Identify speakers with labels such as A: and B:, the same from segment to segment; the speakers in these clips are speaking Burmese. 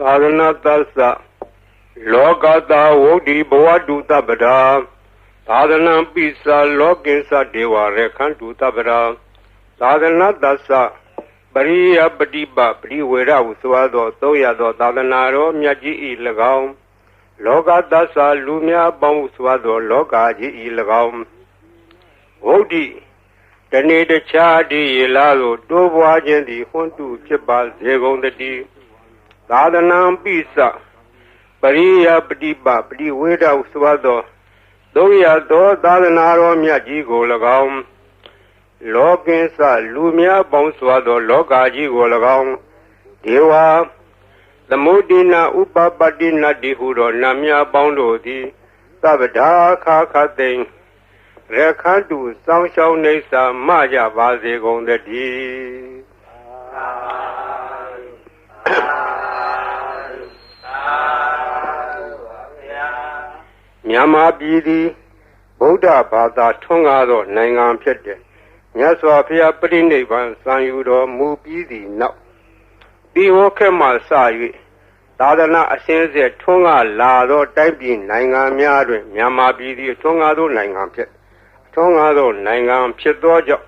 A: Sadhana Tassa Lokata Wodi Bhavadu Tabada Sadhana Pisa Lokinsa Deva Rekhantu Tabada Sadhana Tassa Bariya Padiba Priwera Uswado Toyado Sadhanaro Myaji Ilagam Lokata Sa Lumya Bamuswado Lokaji Ilagam Wodi Tane the Chadi Lalo Dowajan the Hontu Chibal Zegondati Sadhanam Pisa Pariya Padiba Priwera Uswado Doya Do Sadhanaro Myaji Golagam Lokinsa Lumya Bamuswado Lokaji Golagam Deva The Mudina Upapadina Dihuro Namya Boundodi Sabada Kakating Rekhantu Samshau Nesa Maja Vaze Gondadi Nyama Bidi Buddha Bada Tongado Nangan Pete Nyaswa Pia Prindivan Sanyudo Mubidi Now Biwoke Sayi Sadhana Asense Tonga Lado Taipi Nangan Miadu Nyama Bidi Tongado Nangan Pete Tongado Nangan Petojo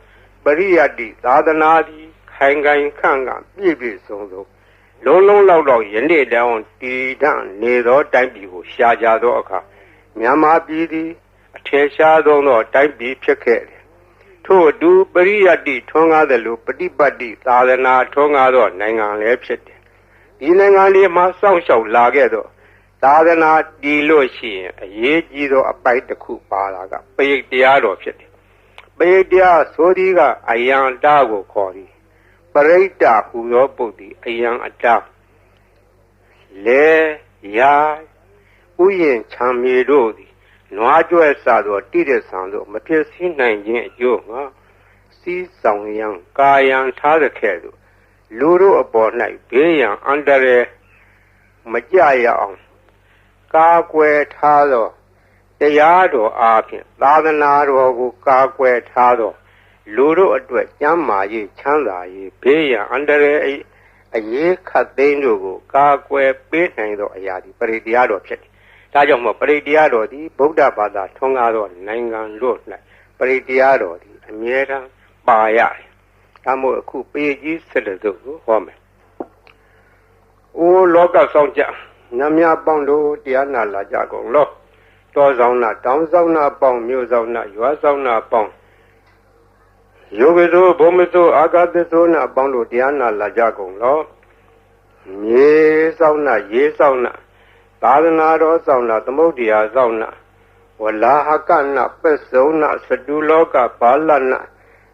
A: Bariadi Sadhanadi Hangan Kanga Bibi Sondo Lolo Laudo Yende down Tidan Nedo Taipi Shajado Oka Nyama Bidi Ateshado no Taipi Peke To do Bariadi Tonga the Lupati Badi Sadhana Tongado Nangan Lepset Inangani Masang Shao Lagedo Sadhana Diloshi Yejido a bite the Kupalaga Pay Diado Pit Pay Dia Sodiga Ayan Dago Kori Pareta Hudo Bodi Ayan Atta Le Ya Uyen Chamidodi Noajo Sado Tide Sando Matesi Nanjin Jonga Si Song Yang Kayan Tadakedo Luro upon night Bayan under Majaya on Kakwe Tado Tayado Akin Ladanaro Kakwe Tado Luro Adwet Yamayi Chandayi Bayan under a ye Katendo Kakwe Betando Ayadi Peridiado Pet Tajamo Peridiado di Buddha Bada Tongado Nangan Road Peridiado di Amiera Bayai Tamo Kupeji Sedazo Home O Loka Sonja Namya Bondo Diana La Jago Lo Tozona Down Zona Bong Musona Yuazona Bong Yogizo Bomizo Agadezona Bondo Diana La Jago Lo Ye Sauna Sadhana Sauna Tamodia Sauna Wala Hakana Pesona Saduloka Palana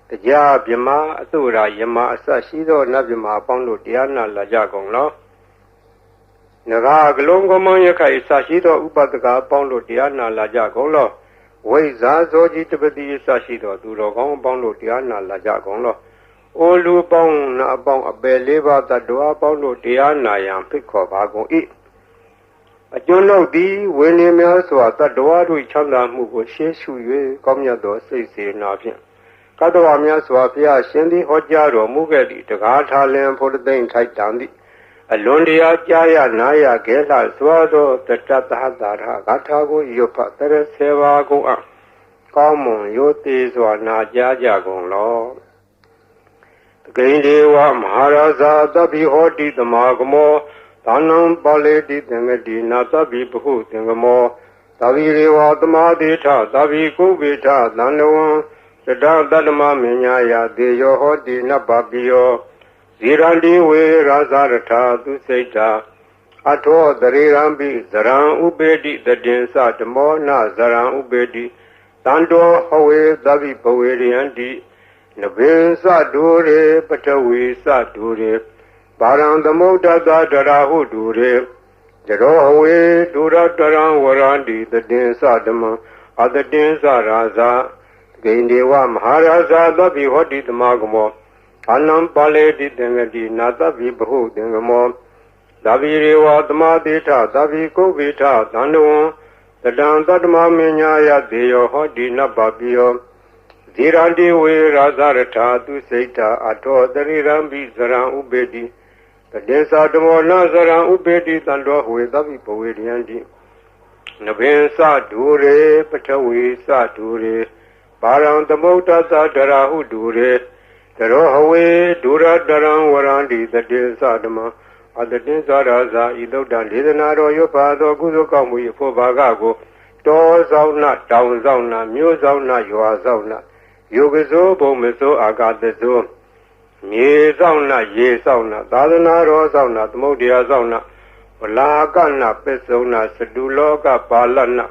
A: The Jab Yama Atura Yama Sashido Nabima Bondo Diana La Jago Lo Naga Glongo Manyaka Sashido Upataka Bondo Diana La Jago Lo Weza Zoji Tibeti Sashido Durogong Bondo Diana La Jago Lo Olu Bong Na Bong Abeliva Tadua Bondo Diana Yam Pico Bago E A Jono D William Swata Doa Chanda Mugo Sheshu Comyado Sisi Napian Kadoamia Swapia Shendi Hojaro Mugadi the Gata Lamb for the Dane Taitandi Alondia Jaya Naya Gela Swado the Tatahadara Gatago Yopa Tereseva Go up Common Yotis or Naja Gon Law Grindewa Maharaza Dabi Hoti the Magamo Tanam Baleti Tengadi Natabi Puhu Tengamo Tavirewa Tamadita Tavi Kubita Tanawan Sada Dadama Minyaya Deyo Hoti Nababio Zirandi We Razarata Duseta Ato Darirambi Zaran Ubedi the Densa Tamona Zaran Ubedi Tando Hawe Davi Paweri Andi Nabin Sadure Patawi Sadure Barang the Moda Darahu Dure Jero Dura Daran Warandi the Densa Dama other Densa Raza Gaindewa Maharaza Davi Hoti the Magamo Anam Pale di Dengadi Nata Vibahu Dengamo Davirewa Damadita Davi Kovita Tando the Dantadma Minyaya Deo Hoti Nababio Zirandi We Razarata Duseta Ato Darirambi Zaran Ubedi တေသာဓမ္မောနာဇရံဥပေတိတံတော်ဝေသဗ္ဗိပဝေရယံတိနဗင်္စဒူရေပထဝီစဒူရေပါရံသမုဒ္ဒသဒရာဟုဒူရေတရောဟဝေဒူရတရံဝရန္တိတတေသဓမ္မအတတိသရာဇာဤသုဒ္ဓံဒေသနာတော်ရွတ်ပါသောကုသိုလ်ကောင်းမှု၏ဖို့ဘာကကိုတောဆောင်နာတောင်ဆောင်နာမြို့ဆောင်နာရွာဆောင်နာယုဂဇောဘုံမဇောအာဂတဇောမြေဆောင်နာရေဆောင်နာသာသနာတော်ဆောင်နာသမုဒ္ဒရာဆောင်နာဝလာကနာပစ္စုံနာစတုလောကပါလနာ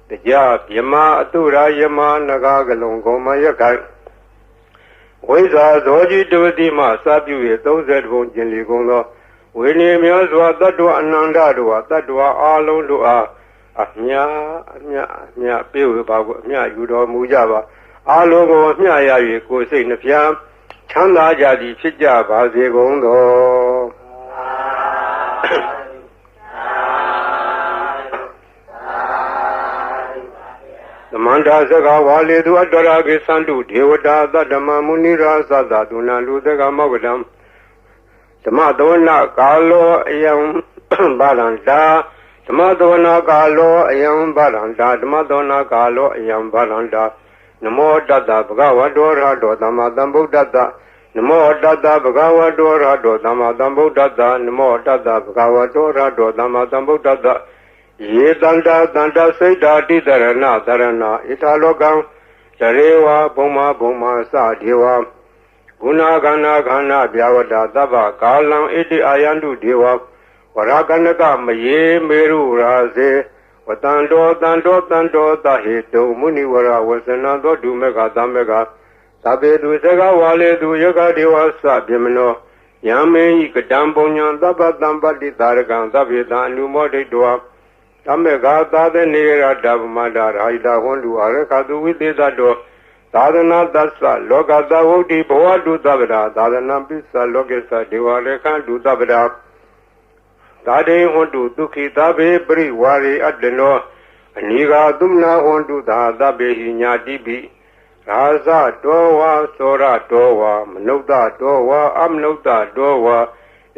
A: တရားမြမအတုရာယမနဂါကလုံကောမယခိုင်ဝိဇာဇောကြီးတဝတိမှစပြု၍30ဘုံကျင်လီကုန်သောဝိနည်းများစွာတတ္တဝအနန္တတို့ဟာတတ္တဝအာလုံးတို့အားအမြပြေဝေပါကိုအမြယူတော်မူကြပါအာလုံးကိုအမြရ၍ကိုယ်စိတ်နှဖျားချမ်းသာကြသည်ဖြစ်ကြပါစေကုန်သောသမန္တာစကားဝါလေသူအတ္တရာကိသန္တုဒေဝတာသတ္တမမုနိရာသသဒုဏလူသကမောကတံဓမ္မသဝနာကာလောအယံဘာလန္တာဓမ္မသဝနာကာလောအယံဘာလန္တာဓမ္မသဝနာကာလောအယံဘာလန္တာနမောတတ္တဗဂဝတောရဟတောသမ္မာသမ္ဗုဒ္ဓတ္တနမောတတ္တဗဂဝတောရဟတောသမ္မာသမ္ဗုဒ္ဓတ္တနမောတတ္တဗဂဝတောရဟတောသမ္မာသမ္ဗုဒ္ဓတ္တယေတန္တာတန္တစိတ်ဓာတိတရဏတရဏဣထာလောကံတရေဝဘုံမာစဒေဝဂုဏခန္ဓာခန္ဓာဗျာဝတ္တသဗ္ဗကာလံဣတိအာယန္တုဒေဝဝရကနကမယေမေရုရာစေဝတန္တောသဟေတုမုနိဝရဝဇနသောဒုမေကသမကသဗ္ဗေတုစကဝါလေတုယကဒေဝသဗေမနောယံမေဟိကတံပုညံသဗ္ဗတံပတိတာရကံသဗ္ဗေတံအနုမောဒိတောသမကသာသနေရတဗမတာရာဟိတာဟွန်တုအရခတုဝိသေသတောသာသနာတသလောကသဝုဒ္ဓိဘဝတုသဗ္ဗရာသာသနာပိစ္ဆလောကေသဒေဝရေခန္တုသဗ္ဗရာသာဒေဟွန်တုဒုက္ခိသဗ္ဗေပရိဝါရေအတ္တနောအနိဃာသုမနာဟွန်တုသာသဗ္ဗေဟိညာတိပိရာဇတောဝါသောရတောဝါမနုဿတောဝါအမနုဿတောဝါ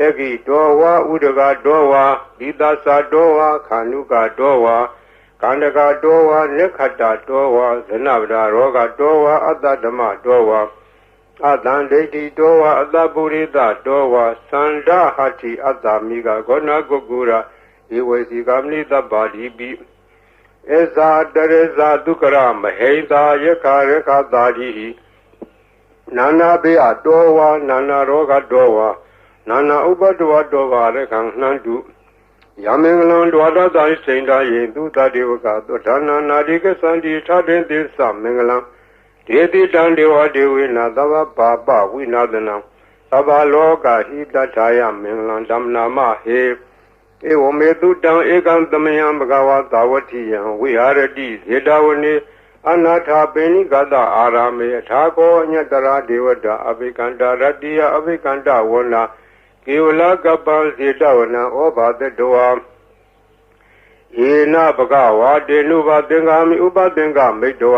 A: ဧကိတောဝါဥဒကတောဝါဒိသသတောဝါခန္ဓုကတောဝါကန္တကတောဝါနိခတ္တတောဝါဇနဗဒရောဂတောဝါအတ္တဓမ္မတောဝါအတံဒိဋ္ဌိတောဝါအတ္တပုရိသတောဝါသန္ဓဟတိအတ္တမိကဂောဏကုကုရဧဝေစီကမနိတ္တပါဠိပိဧဇာတရဇာဒုက္ခရမဟိတာယခရခတာတိနာနာဘေအတောဝါနာနာရောဂတောဝါနာနာဥပတ္တဝတောဝါရခံနှံတုယမင်္ဂလံဒွါဒသာစိန္ဒယေသူတတေဝကသုဒ္ဓနာနာတိကသန္တိထတေသစ္စမင်္ဂလံဒေတိတံဒေဝဒေဝေနသဗ္ဗပါပဝိနာသနံသဗ္ဗလောကဟိတထာယမင်္ဂလံဓမ္မနာမဟေဧဝမေတုတံဧကံသမယံဘဂဝါသာဝတိယံဝိဟာရတိဇေတဝနေအနာထာပိဏိကတအာရမေအထာကောညတရာဒေဝတာအဘိကန္တရတ္တိယအဘိကန္တဝနာကေဝလကပ္ပဇေတဝနံဩဘာတတောယေနဘဂဝါတေနုဘသင်္ကာမိဥပသင်္ကာမိတော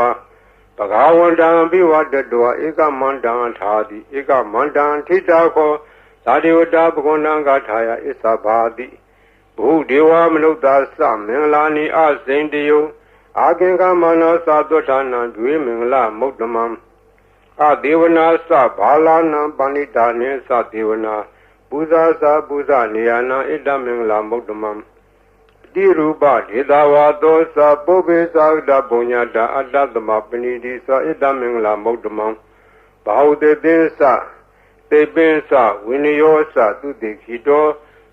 A: ဘဂဝန္တံပိဝတတောဧကမန္တံထာတိဧကမန္တံထိတာခောသာဒေဝတာဘဂဝန္တံဂါထာယဣသဘာတိဘုဒေဝမနုဿသမင်္ဂလာနိအစိန်တယုအာကင်္ဂမနောသာသုဋ္ဌာနံဒွေမင်္ဂလမုဒ္ဓမံအဒေဝနာသဘာလာနံပဏိတာနေသဒေဝနာပူဇာသာပူဇာနေယနာဣတမင်္ဂလာမုဒ္ဓမံတိရူပဒေသာဝါသောသပုပ္ပေသာဒပုညတာအတ္တသမပဏိတိသဣတမင်္ဂလာမုဒ္ဓမံဘာဟုတေသင်္စတေပင်္စဝိနယောသသူတိခိတော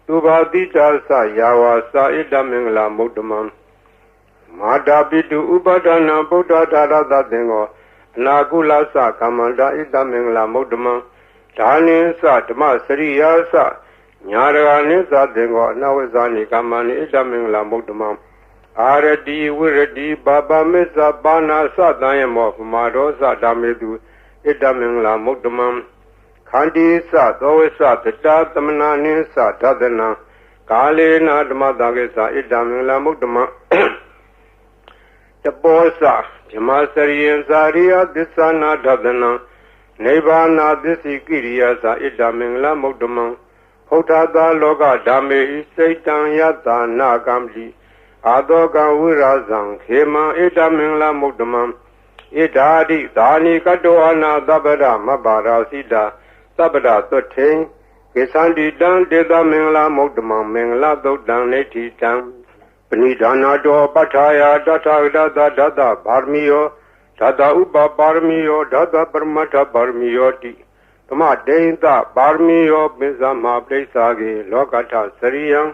A: သူဘာတိတာသယာဝါသဣတမင်္ဂလာမုဒ္ဓမံမာတာပိတုဥပဒနာဗုဒ္ဓဓာရသသင်္ဃောအနာကုလသကမ္မန္တာဣတမင်္ဂလာမုဒ္ဓမံဒါနိသဓမ္မစရိယာသညာရဂနိသသင်္ဃောအနဝဇာနိကမ္မနိဣတမင်္ဂလာမုဒ္ဓမံအာရတိဝိရတိဘာပမစ္ဆပါဏာသတံယမောပမာရောသဓမ္မေတုဣတမင်္ဂလာမုဒ္ဓမံခန္တိသသောဝိသတတသမနာနိသဒသနံကာလေနာဓမ္မတကေသဣတမင်္ဂလာမုဒ္ဓမံတပောသဓမ္မစရိယံဇာရိယသစ္ဆာနာဒသနံနိဗ္ဗာနာသစ္စိကိရိယာသဣတမင်္ဂလာမုဒ္ဓမံ Hotata loga dame Satan yata na gamli Adoga wirazang Hema edamingla mudamam Idadi dani kadoana dabada mabara sida Sabada toting Kesandi dan deda mingla mudamam mingla dodan neti tang Panidana do pataya data dada dada barmiyo Dada uba barmiyo dada parmata barmiyo ti Tama deinta barmiyo bizama plesage lokata sariyang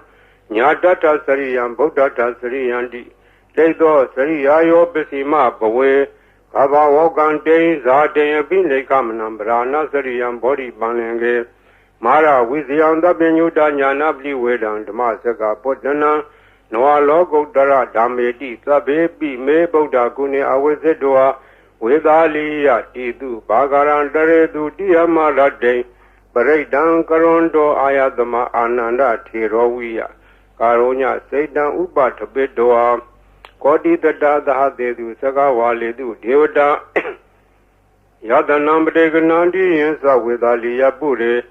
A: Nyadata sariyang buddhata sariyang di Dedo sariyayo bisima bawe Kaba wogan dein zaden bine kamanam brana sariyang body banenge Mara wiziyang da binyuda nyana bli wedang dama saka potana Noa logo dara damedi sabe bi me buddha kune awezedwa Vedaliya tidu bagaran daredu diyamarade Paredan karondo ayadama ananda thiroviya Karonya seidan upatabedwa Kodi dada dahadedu sagawaledu devada Yadanam deganandi yensa vedaliya pure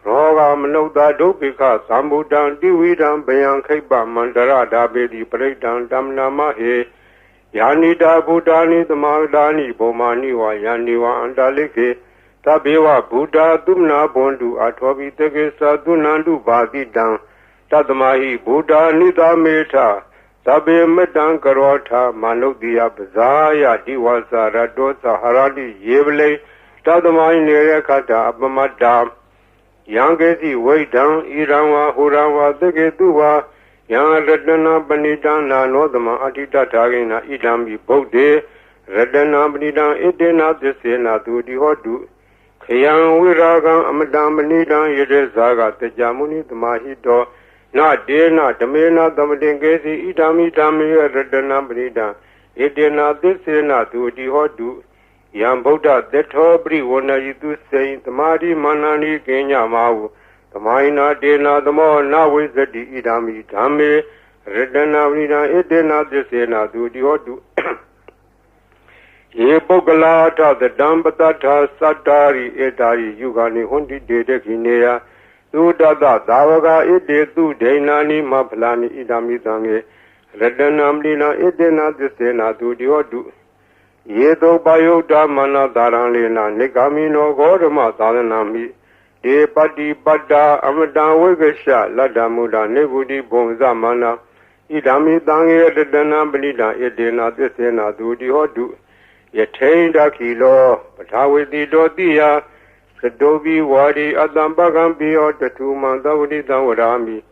A: Roga manauda dopika sambudan dividam bayan khaiba mandara dabedi paredan damnama he Yanida Buddhani Tamadani Bomani wa Yaniwa Andaleke Tabewa Buddha Dumna Bondu Atwabi Tegesa Dunandu Badidan Tadamahi Buddha Nida Meta Tabe Medan Karota Manodia Bazaya Diwasa Radosa Haradi Yevle Tadamai Nerekata Abamada Yangesi Waidan Iranwa Hurawa Tegeduwa Yang Radana Banidana Nodama Atita Tagina Idambi Bode Radana Banidan Edena Desena Dudi Hodu Kayang Wiragan Amadam Banidan Yedezaga Tejamuni Damahido Na Dena Damena Damadengesi Idami Dami Radana Banidan Edena Desena Dudi Hodu Yang Boda Detobri Wana Yidu Saint Tamadi Manani Kenya Mau Tamaina dena damo na wizadi idami dhame Redana vina edena desena dudi hodu Ye bogalata the dambata satari edari yugani hundi dede kineya Dudada davaga ede du denani mapalani idami dhange Redana vina edena desena dudi hodu Ye do bayoda mana daranlena nigamino godama dharanami De pati pada amadan wegesha lada muda nebudi bonza mana idami dange redana balida edena desena dudi hodu yateinda kilo patawiti dotiya sadobi wadi adambagan biyo tatu mandawdi dawarami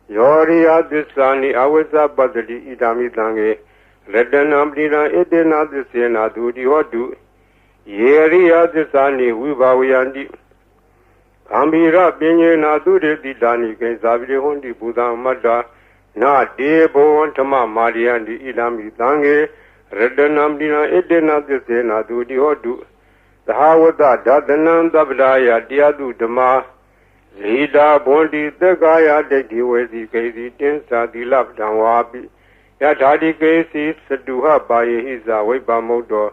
A: yoriya disani awesa badali idami dange redana balida edena desena dudi hodu yeriya disani wibawiyandi Ambira Pinyena Dudi Dani Gazabi Hundi Buddha Mada Na Debo Tama Mariandi Idami Dange Redanam Dina Edena Desena Dudi Hodu The Hawada Dadanan Dabdaya Diadu Dama Zida Bondi the Gaya de Diwazi Gazi Tensa Dilab Danwabi Yatadi Gazi Saduha Baye Hiza Weba Modo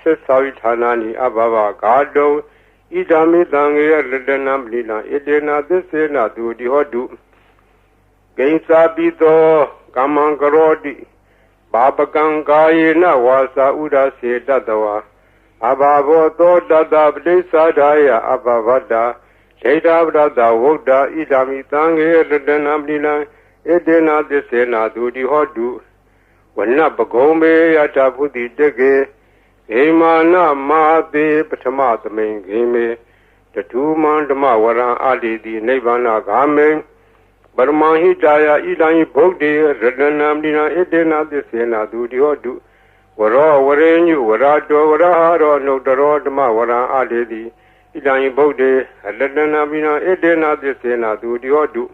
A: Sesavitanani Ababa Gado Idami Dange Redanam Lina Edena Desena Dudi Hodu Gainsa Bito Kamangarodi Babagangaina Wasa Uda Se Dadawa Ababo To Dadabde Sadaya Abavada Shedabda Woda Idami Dange Redanam Lina Edena Desena Dudi Hodu Wana Bagome Yataputi Dege Emana Mate Patamatame Game, the two mandama waran Ali di Nevana Game, Barmahi Daya Idani Bogde, Redanam Dina Edena Desena Dudi Hodu, Wara Warenu, Warado, Waraharo, no Dorodama waran Ali di Idani Bogde, Redanam Dina Edena Desena Dudi Hodu,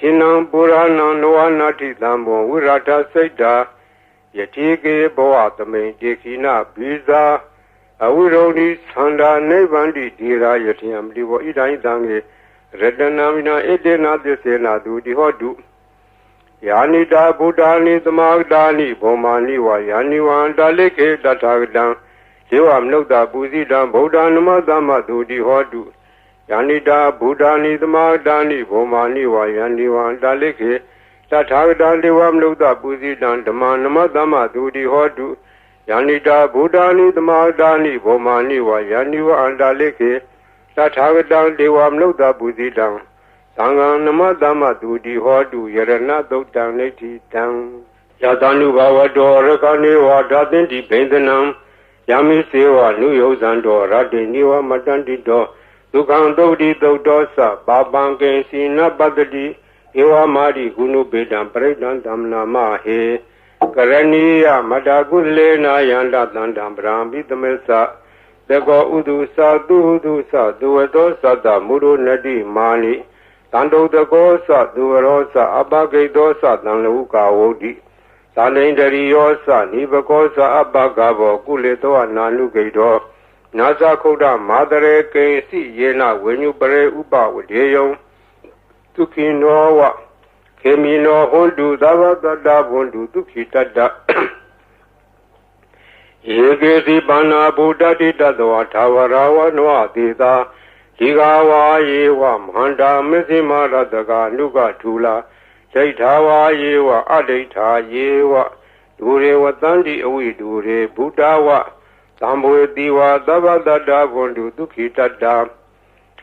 A: Kinam Burana Noanati Lambo, Wirata Seda. Yatige Boatame, Dekina, Biza, Awironi, Sanda, Nevandi, Dira, Yatiam, Divo Idai Dange, Redanamina, Edena, Desena, Dudi Hodu, Yanida, Budani, the Magdani, Bomani, Wayaniwan, Daleke, Datagdan, Jewam Nogda, Buzidan, Bodan, Madama, Dudi Hodu, Yanita Buddhani Dhamadani Bhomani Vayani Vandalike Tathagata Devam Lukta Puzidan Dhamanama Dudi Hodu Yanita Buddhani Dhamadani Bhomani Vayani Vandalike Tathagata Devam Lukta Puzidan Sangan Namadama Dudi Hodu Yarana Doktan Neti Tang Yatanu Bhavado Rakani Vadatinti Bendanam Yami Seva Nuyo Zando Radiniwa Matandido Dukan Dodi Dodosa Babanke Sina Badadi Ewa Mari Gunu Bedan Predan Damna Mahe Karaniya Madagulena Yanda Dandam Brambi Tamesa Dego Udusa Dudusa Duedosa Da Muru Nadi Mani Tando Degosa Duerosa Abage Dosa Danluka Wodi Salendari Yosa Nibakosa Abagabo Kuleto Nanu Gado Nasa Koda Madare Kesi Yena when you pray Uba with Yeyon Tukinowa Kemino Hondu Dava Dada Hondu Tukitada Yegesi Bana Buddha Dida Tawarawa Noa Dida Tigawa Yewa Manda Mizima Radaga Nuga Tula Jaitawa Yewa Adeta Yewa Dure Watandi Awi Dure Buddhawa Tambu Diwa Dava Dada Vondu Dukita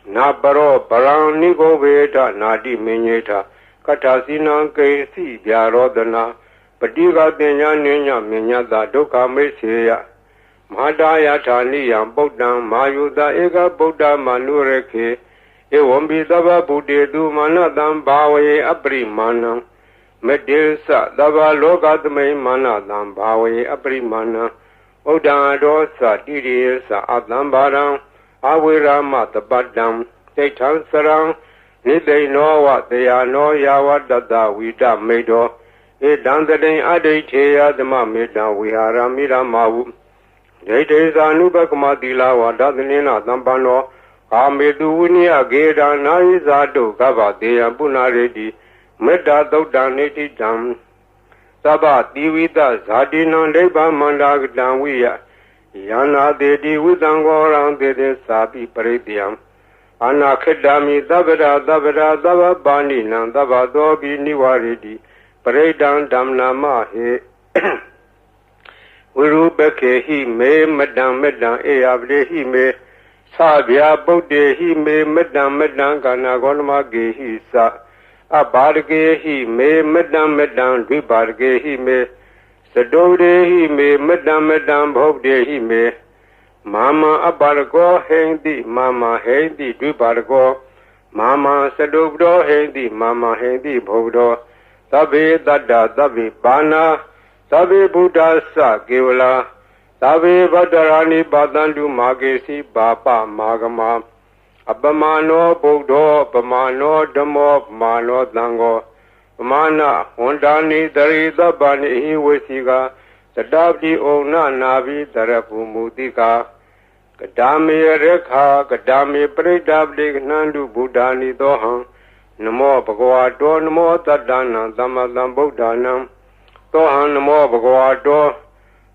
A: Nabaro Baran Nigo Veda Nadi Minyeta Katasina Kesi Byarodana Padiga Denya Nenya Minyada Doka Meseya Madaya Tani Yam Bodam Mayuda Ega Boda Manureke Ewombi Dava Bude Du Manadam Bawe Abri Mana Medilsa Dava Logadme Manadam Bawe Abri Mana Oda Dosa Didisa Adambaram Awira Matabadam Tetan Sarang Nide know what they are no Yawa Dada Vida Medo E Dandadin Adetea the Mamida we are Amira Mawu Date is Anubakumadila Wadadanina Dambano Kamedunia Geda Naizado Gava Dea Bunaredi Meda Dodaneti Dam Saba Divida Zadina Leba Mandag Danwia Yana Dedi Widangoran Dede Sabi Parediam Anna Kedami Davada Davada Dava Bani Nandava Dobi Niwaredi Paredan Damna Mahe Urubeke he me Madam Medan Eavle he me Sabia Bode he me Madam Medan Ganagonma Ge he sa Abarge he me Madam Medan Dubarge he me Sadode he me Madam Medan Bode he me Mama Abargo Hendi Mama Hendi Dubargo Mama Sadobdo Hendi Mama Hendi Bodo Tabe Dada Tabe Bana Tabe Buddha Sa Gevla Tabe Vadarani Badandu Magesi Bapa Magama Abamano Bodo Bamano Damo Mano Dango Mana Hondani Darida Bani Wesiga Tadabdi Ona Navi Darapu Mudika Kadami Rekha Kadami Predabdi Nandu Buddhani Dohan Namo Bhagavato Namo Tadana Damadam Buddhanam Tohan Namo Bhagavato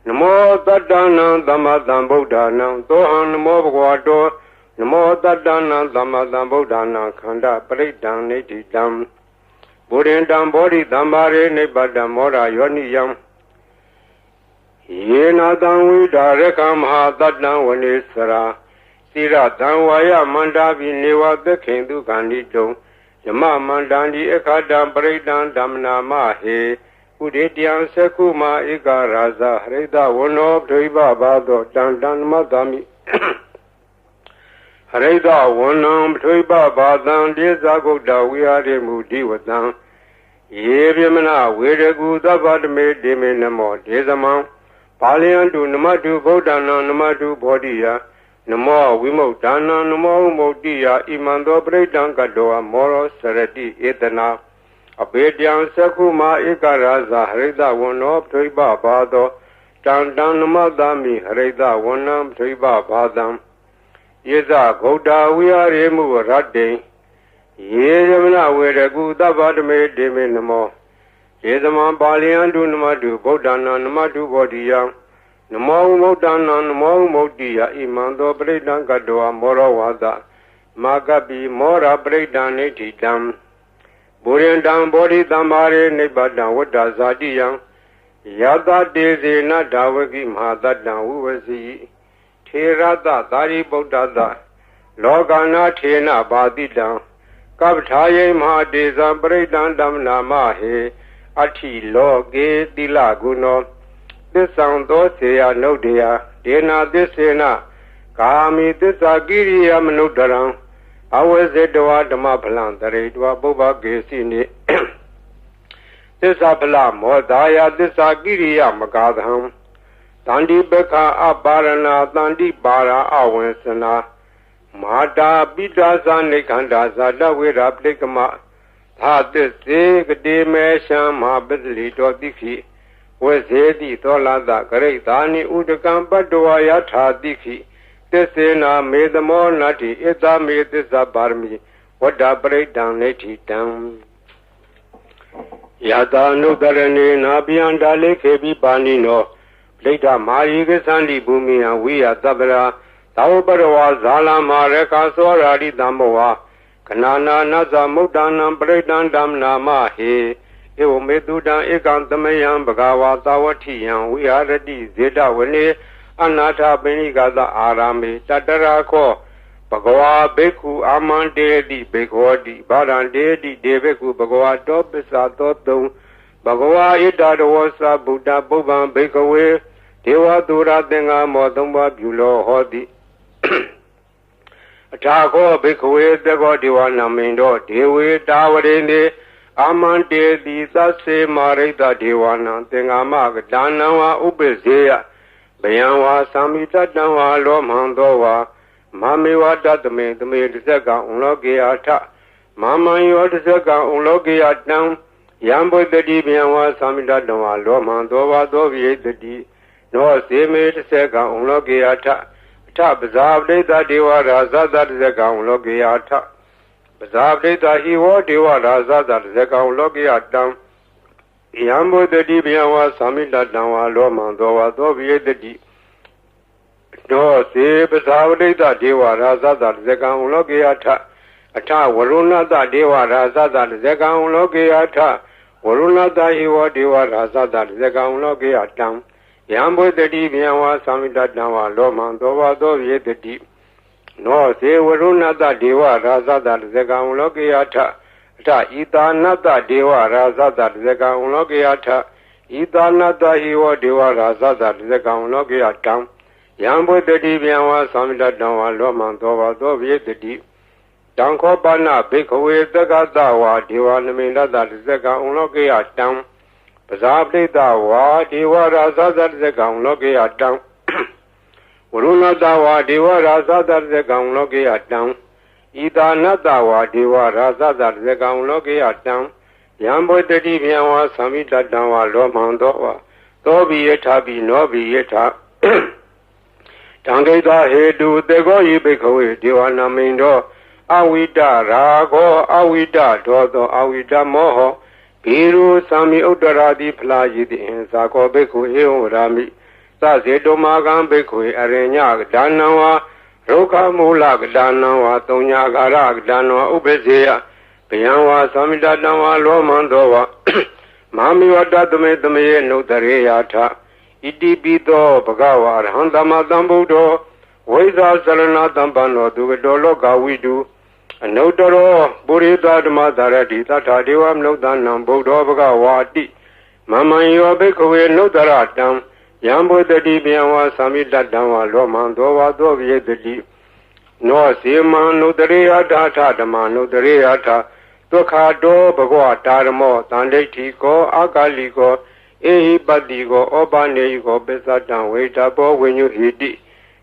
A: Namo Tadana Damadam Buddhanam Tohan Namo Bhagavato Namo Tadana Damadam Buddhana Khanda Paridan Neti Dam Buddhindam Bodhi Dambare Nebadam Mora Yoniyam Yena Danwi Darekam Ha Tadam Vanesara Sira Danwaya Mandavi Neva Bekendu Gandito Yama Mandandi Ekadam Paridan Damna Mahe Udetian Sekuma Ika Raza Hareda Wono Driba Bado Dandan Madami Hareda Wono Driba Badan Dezago Dawiade Mudi Wadan Yevimana Wedegu Dabadme Demenamo Dezaman Palian do Namadu Bodana Namadu Bodia Namo Wimo Dana Namo Modia Imando Bredan Gadoa Moro Sarati Etana Abedian Sakuma Ikaraza Hareda Wono Triba Bado Dandan Namadami Hareda Wonam Triba Badam Yeza Goda we are Emu Radde Yezamana Wedegu Dabadme Demenamo Yezaman Balian do Namadu Bodana Namadu Bodia Namo Modana Namo Modia Imando Bredan Gadoa Moro Wada Makapi Mora Breakdown Nititam Burin down body tamare nibada wada zadiyam Yada deze na dawagi mada dan uwasi Thirada dari bodada Logana thena badidan Kabthaye ma deza breakdown dam nama he Ati loge dilaguno Disang doseya nodeya Dena desena Kami desagiriya manudarang Awazedwa dhamma phalan taredwa bubba gesini Tissa phala modaya tissa kiriya magadham Tandi bekha aparana tandi para awansana Mata bidasa nikhanda dawira plikama Thatisse gade mesha mahabidli dikhi Wazedi tolada kareitani udakam padwa yatha dikhi Tisena medamo nati ita medisa barmi Wada breakdown neti tam Yada nudarani nabiyanda lekhebi bani no Plita mari gesandi bhumiya viya tabra Tavaparawa zala mareka swaradi damboha Kanana nasa muddanam breakdown dam nama he Evo medudan ekantamayam bhagava tavatiyam vihārati zeta vane Anatha Benigada Arame Tatarako Bhagava Bhikkhu Amandedi Bhagavati Bharandedi Deveku Bhagava Topisa Totum Bhagava Idadawasa Buddha Bhuvan Bhikkhave Deva Dura Denga Modumba Bhulo Hodi Athako Bhikkhave Dego Deva Namindo Dewe Davarene Amandedi Tase Marita Devana Dengama Danawa Ubezeya Bayanwa Samita Danwa Lomandowa Mamiwa Datame the Medisaka Unlogiata Mama Yodisaka Unlogiatam Yambo the Dibianwa Samita Danwa Lomandowa Dovi the D No Seme Seka Unlogiata Tap Zabde the Deva Raza that Zeka Unlogiata Zabde the Hiwo Deva Raza that Zeka Unlogiatam Yambo the Dibianwa Samita Danwa Lomandowa Dovi the D No se Basavade the Deva Raza that Zeka Unlogiata Ata Varuna the Deva Raza that Zeka Unlogiata Varuna the Hiwa Deva Raza that Zeka Unlogiatam Yambo the Dibianwa Samita Danwa Lomandowa Dovi the D No se Varuna the Deva Raza that Zeka Unlogiata Ta Idanata Deva Raza that Zeka Unlogiata Idanata Hiwa Deva Raza that Zeka Unlogiatam Yambo the Dibianwa Samita Danwa Lomandowa Dovi the D Danko Bana Bhikkhawe Dagadawa Deva Namina that Zeka Unlogiatam Bazabde Dawa Deva Raza that Zeka Unlogiatam Varuna Dawa Deva Raza that Zeka Unlogiatam Idanadawa Deva Raza that Zeka Unlogiatam Yambo the Dibianwa Samita Danwa Lomandowa Dovi Yetabi Novi Yeta Tangeda Hedu Dego Yibikawe Deva Namindo Awida Rago Awida Dodo Awida Moho Piru Sami Udaradi Plajidi in Sako Beku Eorami Sazedo Magan Beku Arenya Danawa Roka Mulak Danawa Tonya Garak Danawa Ubezea Piyanwa Samida Danawa Lomandowa Mami Wadatame Dame no Dareata Iti Bito Bhagava Arhandama Dambudo Vaiza Salana Dambano Dugadolo Gawidu Anotaro Burida Madarati Tata Devam Nodanam Budo Bhagavati Mama Yobekwe Nodaratam Yambo the Dibianwa Samita Dama Lomandova Dovi the D No Sima Nudareata Tadama Nudareata Tokado Bhagwa Taramo Tandetiko Akaliko Ehi Badigo Obanego Besatan Waitabo when you hit it.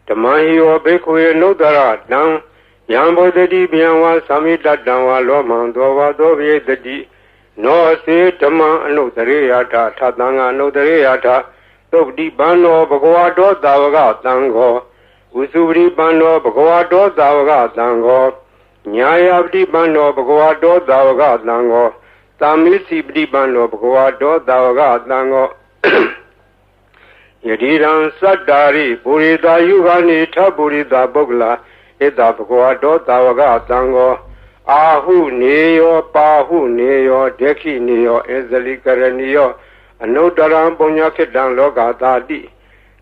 A: The Mahio Bekwe Nodara down Yambo the Dibianwa Samita Danwa Lomandova Dovi the D No se Tama Nudareata Tatanga Nudareata Tokdi Bano Bhagwado Davaga Tango Usuri Bano Bhagwado Davaga Tango Nyayabdi Bano Bhagwado Davaga Tango Tamisi Bano Bhagwado Davaga Tango Yadiran Sadari Burida Yugani Taburida Bogla Ita Bhagavato Tavaga Tango Ahu Neo Pahu Neo Deki Neo Ezali Karanio Anotaram Ponyaketan Logatadi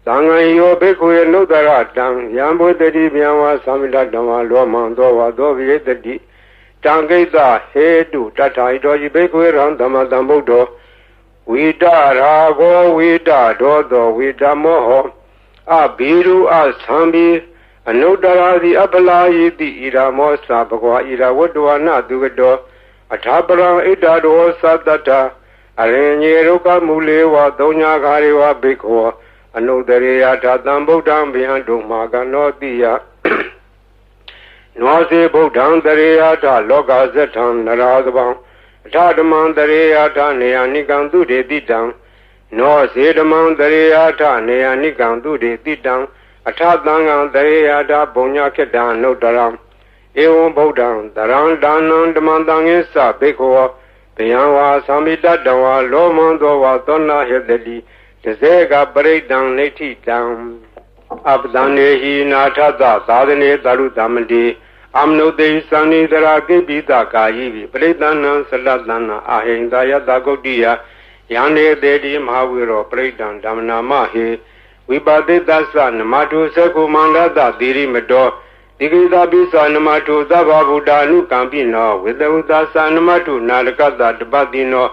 A: Sangayo Bekuya Notaratan Yambo Dedi Biawa Samida Dama Lomando Wadovi Dedi Tangeta Hedu Tata Idoji Bekuya Randama Dambudo Wita Rago Wita Dodo Wita Moho Abiru Asambi Anodara Apala Yidi Ira Mosa Bagua Ira Wadwana Dugado Atabara Idado Satata Arenye Roka Mulewa Donya Garewa Beko Anodarea Tatambo Dam Biandu Maganotia Noise Bodan Dareata Loga Zetan Narazabang Tadaman Dareata Neanigandu de Didang No Sedaman Dareata Neanigandu de Didang Atadanga Dareata Bonya Kedan no Daram Eon Bodan Daran Danan Demandang Esa Beko Pianwa Samida Dawa Lomandowa Donna Hedeli Tezega Breakdown Nati down Abdanehi Natada Sadane Daru Damadi Amno de Sani Daraki Bita Kayi Breakdown Saladana Ahindaya Dagodia Yane Dedi Mahawiro Breakdown Damna Mahi Wibade Dasa Namatu Sekumanda da Diri Medo Digida Bisa Namatu Dababuda Nu Campino with the Udasa Namatu Nalakada Badino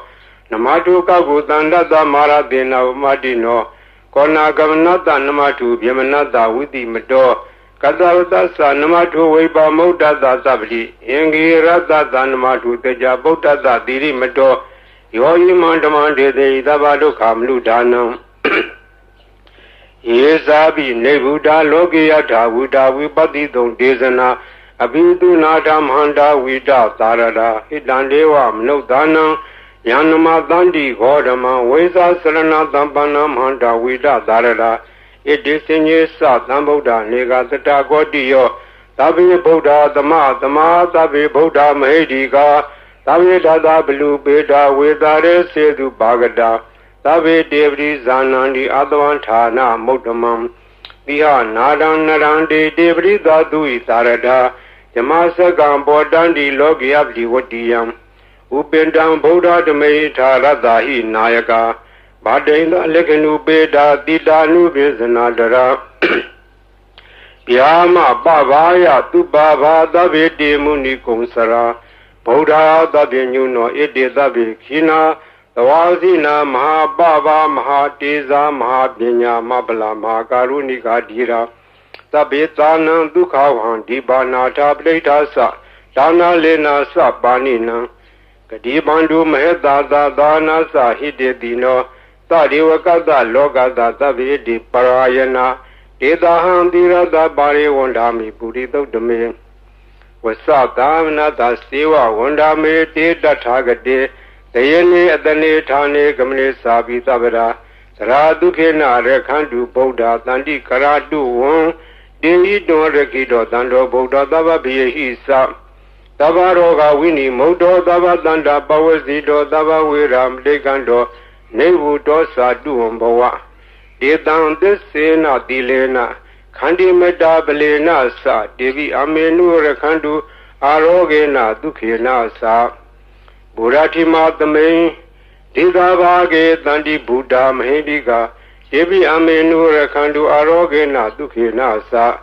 A: Namatu Kagutanda da Maradina Madino Kona Gavanata Namatu Yamanada with the Medo Kadavdasa Namatu Weba Moda da Sabli Yengi Rada Namatu Teja Bota da Diri Medo Yoyi Mandamande de Dabado Kamlu Danam Yesabi Nebuda Logiata Wuda Wipati Don Desana Abidu Nadam Handa Wida Tarada Hidandewa Mnodana Yanama Dandi Godama Weza Sarana Dampanam Handa Wida Tarada It is in Yesa Damboda Nega Tata Godio Tabi Boda Dama Tabi Boda Mahediga Tabi Dada Blue Beda Wedare Sedu Bagada Tabe Devri Zanandi Advantana Motamam Diha Nadan Narandi Devri Dadu Tarada Yamasa Gambo Dandi Logi Abdi Wadiam Upendam Boda Dame Taradahi Nayaka Badenda Lekenu Beda Didanu Bizanadara Yama Babaya Tubaba Dabe Demuni Konsara Boda Dabe Nuno Ede Dabe Kina Tawazina Mahababa Mahateza Mahabinya Mabala Mahakarunika Dira Tabetana Dukawan Dibana Tableta Sa Dana Lena Sabanina Kadibandu Maheda Dana Sa Hidedino Tadiwakada Logada Tabi Di Parayana Dedahan Dira da Bari Wandami Budito Dame Wasatana da Siwa Wandame Deda Tagade Tayane Adane Tane Gamne Sabi Tabara Saradukena Rekandu Boda Tandi Karadu Won Dei Don Rekido Dando Boda Dava Bihisa Tavaroga Winnie Modo Dava Danda Bawazido Dava Wiram Degando Nevu Dosa Duomboa Dedan Desena Dilena Kandi Meda Belena Sa Devi Amenu Rekandu Arogena Dukena Sa Burati Matame, Didavage, Dandi Buddha, Mahediga, Devi Amenu Rekandu Arogena Dukina Sa,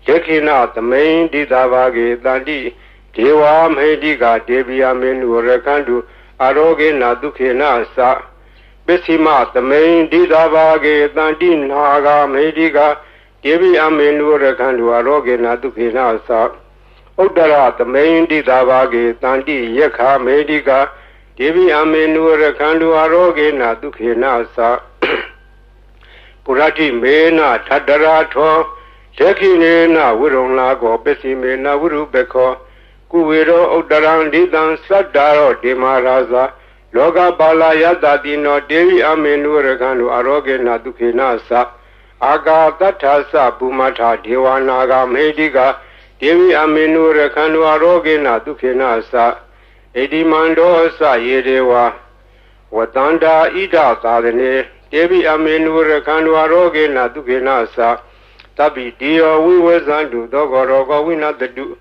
A: Jekina the main Didavage, Dandi, Dewa Mahediga, Devi Amenu Rekandu Arogena Dukina Sa, Besima the main Didavage, Dandi Naga Mahediga, Devi Amenu Rekandu Arogena Dukina Sa. Udara the main Didavage, Tandi, Yeka, Mediga, Devi Amenu Rekandu Arogena Dukina Sa Purati Mena, Tadarato, Tekina, Wurunlago, Bessimena, Wurubeko, Kuwiro, Udaran, Didan, Sadaro, Demaraza, Loga Bala Yadadino, Devi Amenu Rekandu Arogena Dukina Sa Aga Tatasa, Bumata, Diwanaga, Mediga, Devi Amenu Rekandu Arogena Dukina Sa Edimando Sa Yedewa Watanda Ida Sadane Devi Amenu Rekandu Arogena Dukina Sa Tabi Dio Vivasandu Dogorogo Winatadu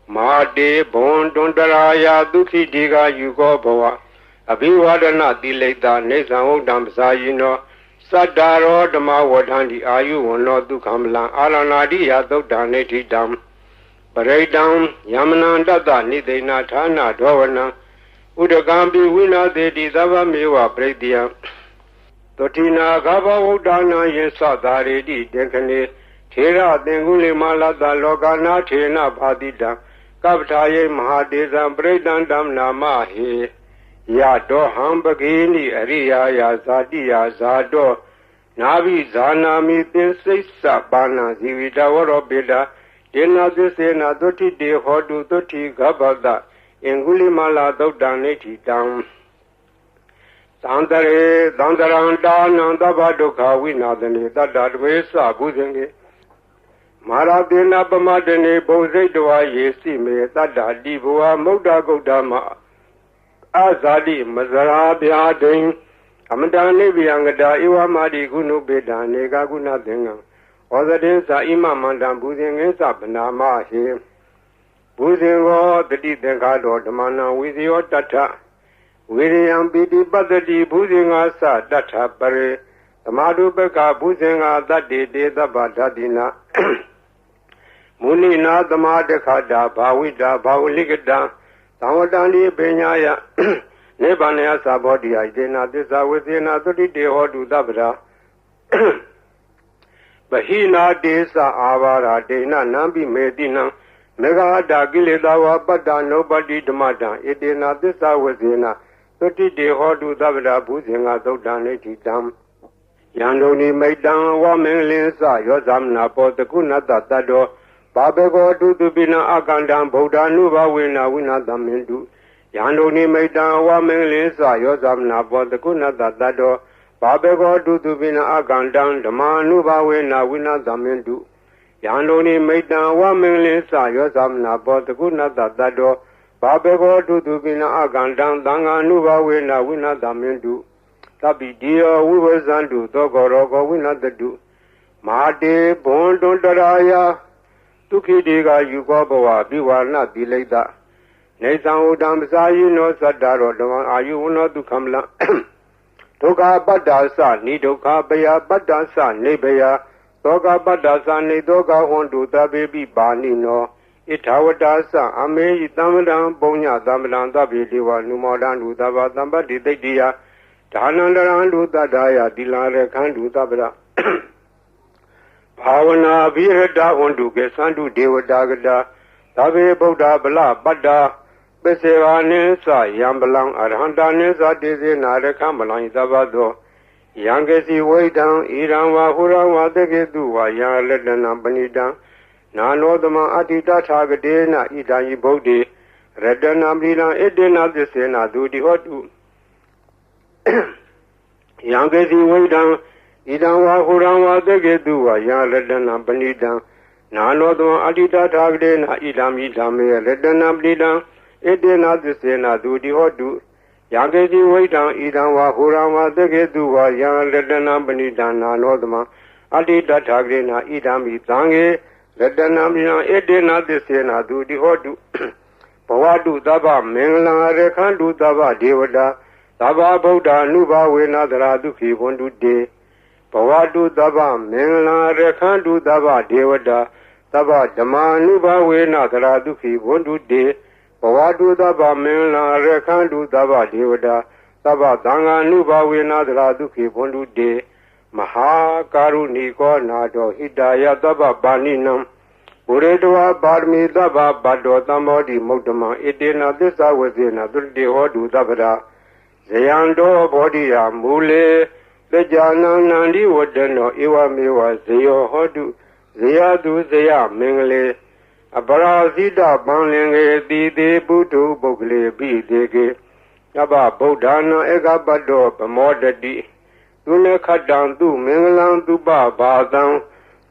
A: Mate Bon Dondaraya Duki Diga Yugo Boa Abiwadana Dileta Nesan Damsayino Sadaro Dama Wadandi Ayu Wono Dukamla Alanadi Yato Daneti Dam Paredam Yamananda Nidena Tana Dovana Udagambi Wina de Dava Mewa Predia Totina Gaba Udana Yesa Daredi Dekane Tera Denguli Malada Logana Tena Badida Kaptaye Mahadezam Bredan Dam Namahe Yato Hambagini Aria Yazadiya Zado Navi Zanami Sisa Bana Zivida Warobida Dena Desena Doti De Hodu Doti Gabada Enguli Mala Dodaneti Dam Dandare Dandaranda Nandaba Doka Winadane Dadadwesa Buzenge Mara Dena Bamadene Boze Doa Yesi Me Dada Divoa Moda Godama Azadi Mazara Biadin Amadane Biangada Iwa Madi Gunu Beda Nega Guna Denga Ozadensa Imamandam Buzing Sabanama He Buzingo the Dengado Damana with your data William Bidi Badadi Buzinga Data Pare Amadu Beka Buzinga that day the Badadina Munina the Madekada Bawida Bauligada Tawadani Benyaya Nebanea Sabodi Idena Disa within a 30 day or do Dabra Bahina Desa Avara Dena Nambi Medina Mega Dagile Dawa Bada nobody Damada Edena Disa within a 30 day or do Dabra Buzinga Dodaneti Dam Yandoni Maidan Wamelisa Yozamna Potakunata Tado Babego to Bina Agandam Boda Nuba Wina Damindu Yandoni Maidan Wamelisa Yozamna Potakunata Tado Babego to Bina Agandam Damanuba Wina Damindu Yandoni Maidan Wamelisa Yozamna Potakunata Tado Babego to Bina Agandam Danga Nuba Wina Damindu Tabi Dio Vivazandu Dogorogo Winadadu Mate Bon Dondaraya Tuki Diga Yugobawa Biwana Dileda Nesan Udam Sayino Sadaro Dawan Ayuno Dukamla Toga Badasa Nidoka Baya Badasa Nebaya Toga Badasa Nidoga Hondu Tabi Banino Itawadasa Ame Itamadan Bonya Damadan Tabi Diwa Numodan Udava Damba Didia Tanandarandu Dadaya Dilare Kandu Tabra Pavana Virada Undu Gesandu Devadagada Tabe Boda Bala Bada Beseva Nesa Yambalang Arhanda Nesa Dese Narekamalang Zabado Yangesi Waidan Iranwa Hurawa Degeduwa Yang Ledana Banida Nanodama Adita Tagadena Idayi Bodi Redana Mila Edena Desena Dudi Hotu Yangesi Waidan Idanwa Hurawa Degeduwa Yang Ledana Banida Nanodama Adita Tagadena Idami Dame Redana Blida Edena Desena Dudi Hotu Yangesi Waidan Idanwa Hurawa Degeduwa Yang Ledana Banida Nanodama Adita Tagadena Idami Tange Redana Blida Edena Desena Dudi Hotu Pawadu Daba Mengla Rekandu Daba Devada Daba Boda Nuba Wena Daraduki Wondu De Pawadu Daba Mengla Rekandu Daba Devada Daba Dama Nuba Wena Daraduki Wondu De Pawadu Daba Mengla Rekandu Daba Devada Daba Danga Nuba Wena Daraduki Wondu De Maha Karuni Ko Nado Hidaya Daba Baninam Uredwa Barmi Daba Bado Tamodi Mokdama Edena Disa Wazina Dulde Hodu Dabra Zayando Bodia Mule Bejana Nandi Wadano Iwa Miwa Zayo Hodu Zayadu Zaya Mingle Abarazida Banlinge Dide Butu Bogle Bidege Yaba Bodana Ega Bado Bamodadi Dune Kadandu Minglan Duba Badan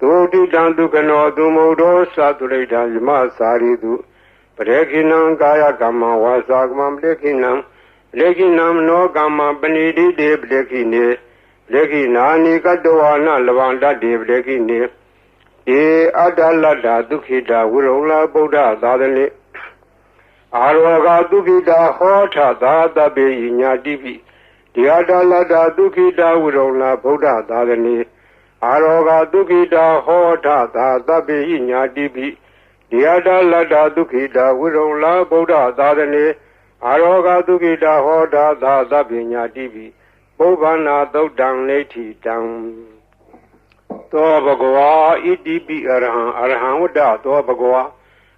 A: Dodi Dandu Kano Dumodo Saturida Yama Saridu Prekinam Gaya Gama Wasagam Lekinam Lekinam no Gama Benidi de Blekine Lekina Nika Doana Lavanda de Blekine ဧအတ္တလတ္တဒုက္ခိတဝိရုံလာဗုဒ္ဓသာသနေအာရောဂဒုက္ခိတဟောထသာတပေယညာတိပိဒီအတ္တလတ္တဒုက္ခိတဝိရုံလာဗုဒ္ဓသာသနေအာရောဂဒုက္ခိတဟောထသာတပေယညာတိပိဒီအတ္တလတ္တဒုက္ခိတဝိရုံလာဗုဒ္ဓသာသနေအာရောဂဒုက္ခိတဟောထသာတပေညာတိပိပုဗ္ဗနာသုတ်တံနေတိတံသောဘဂဝါဣတိပိအရဟံအရဟံဝတ္တသောဘဂဝါ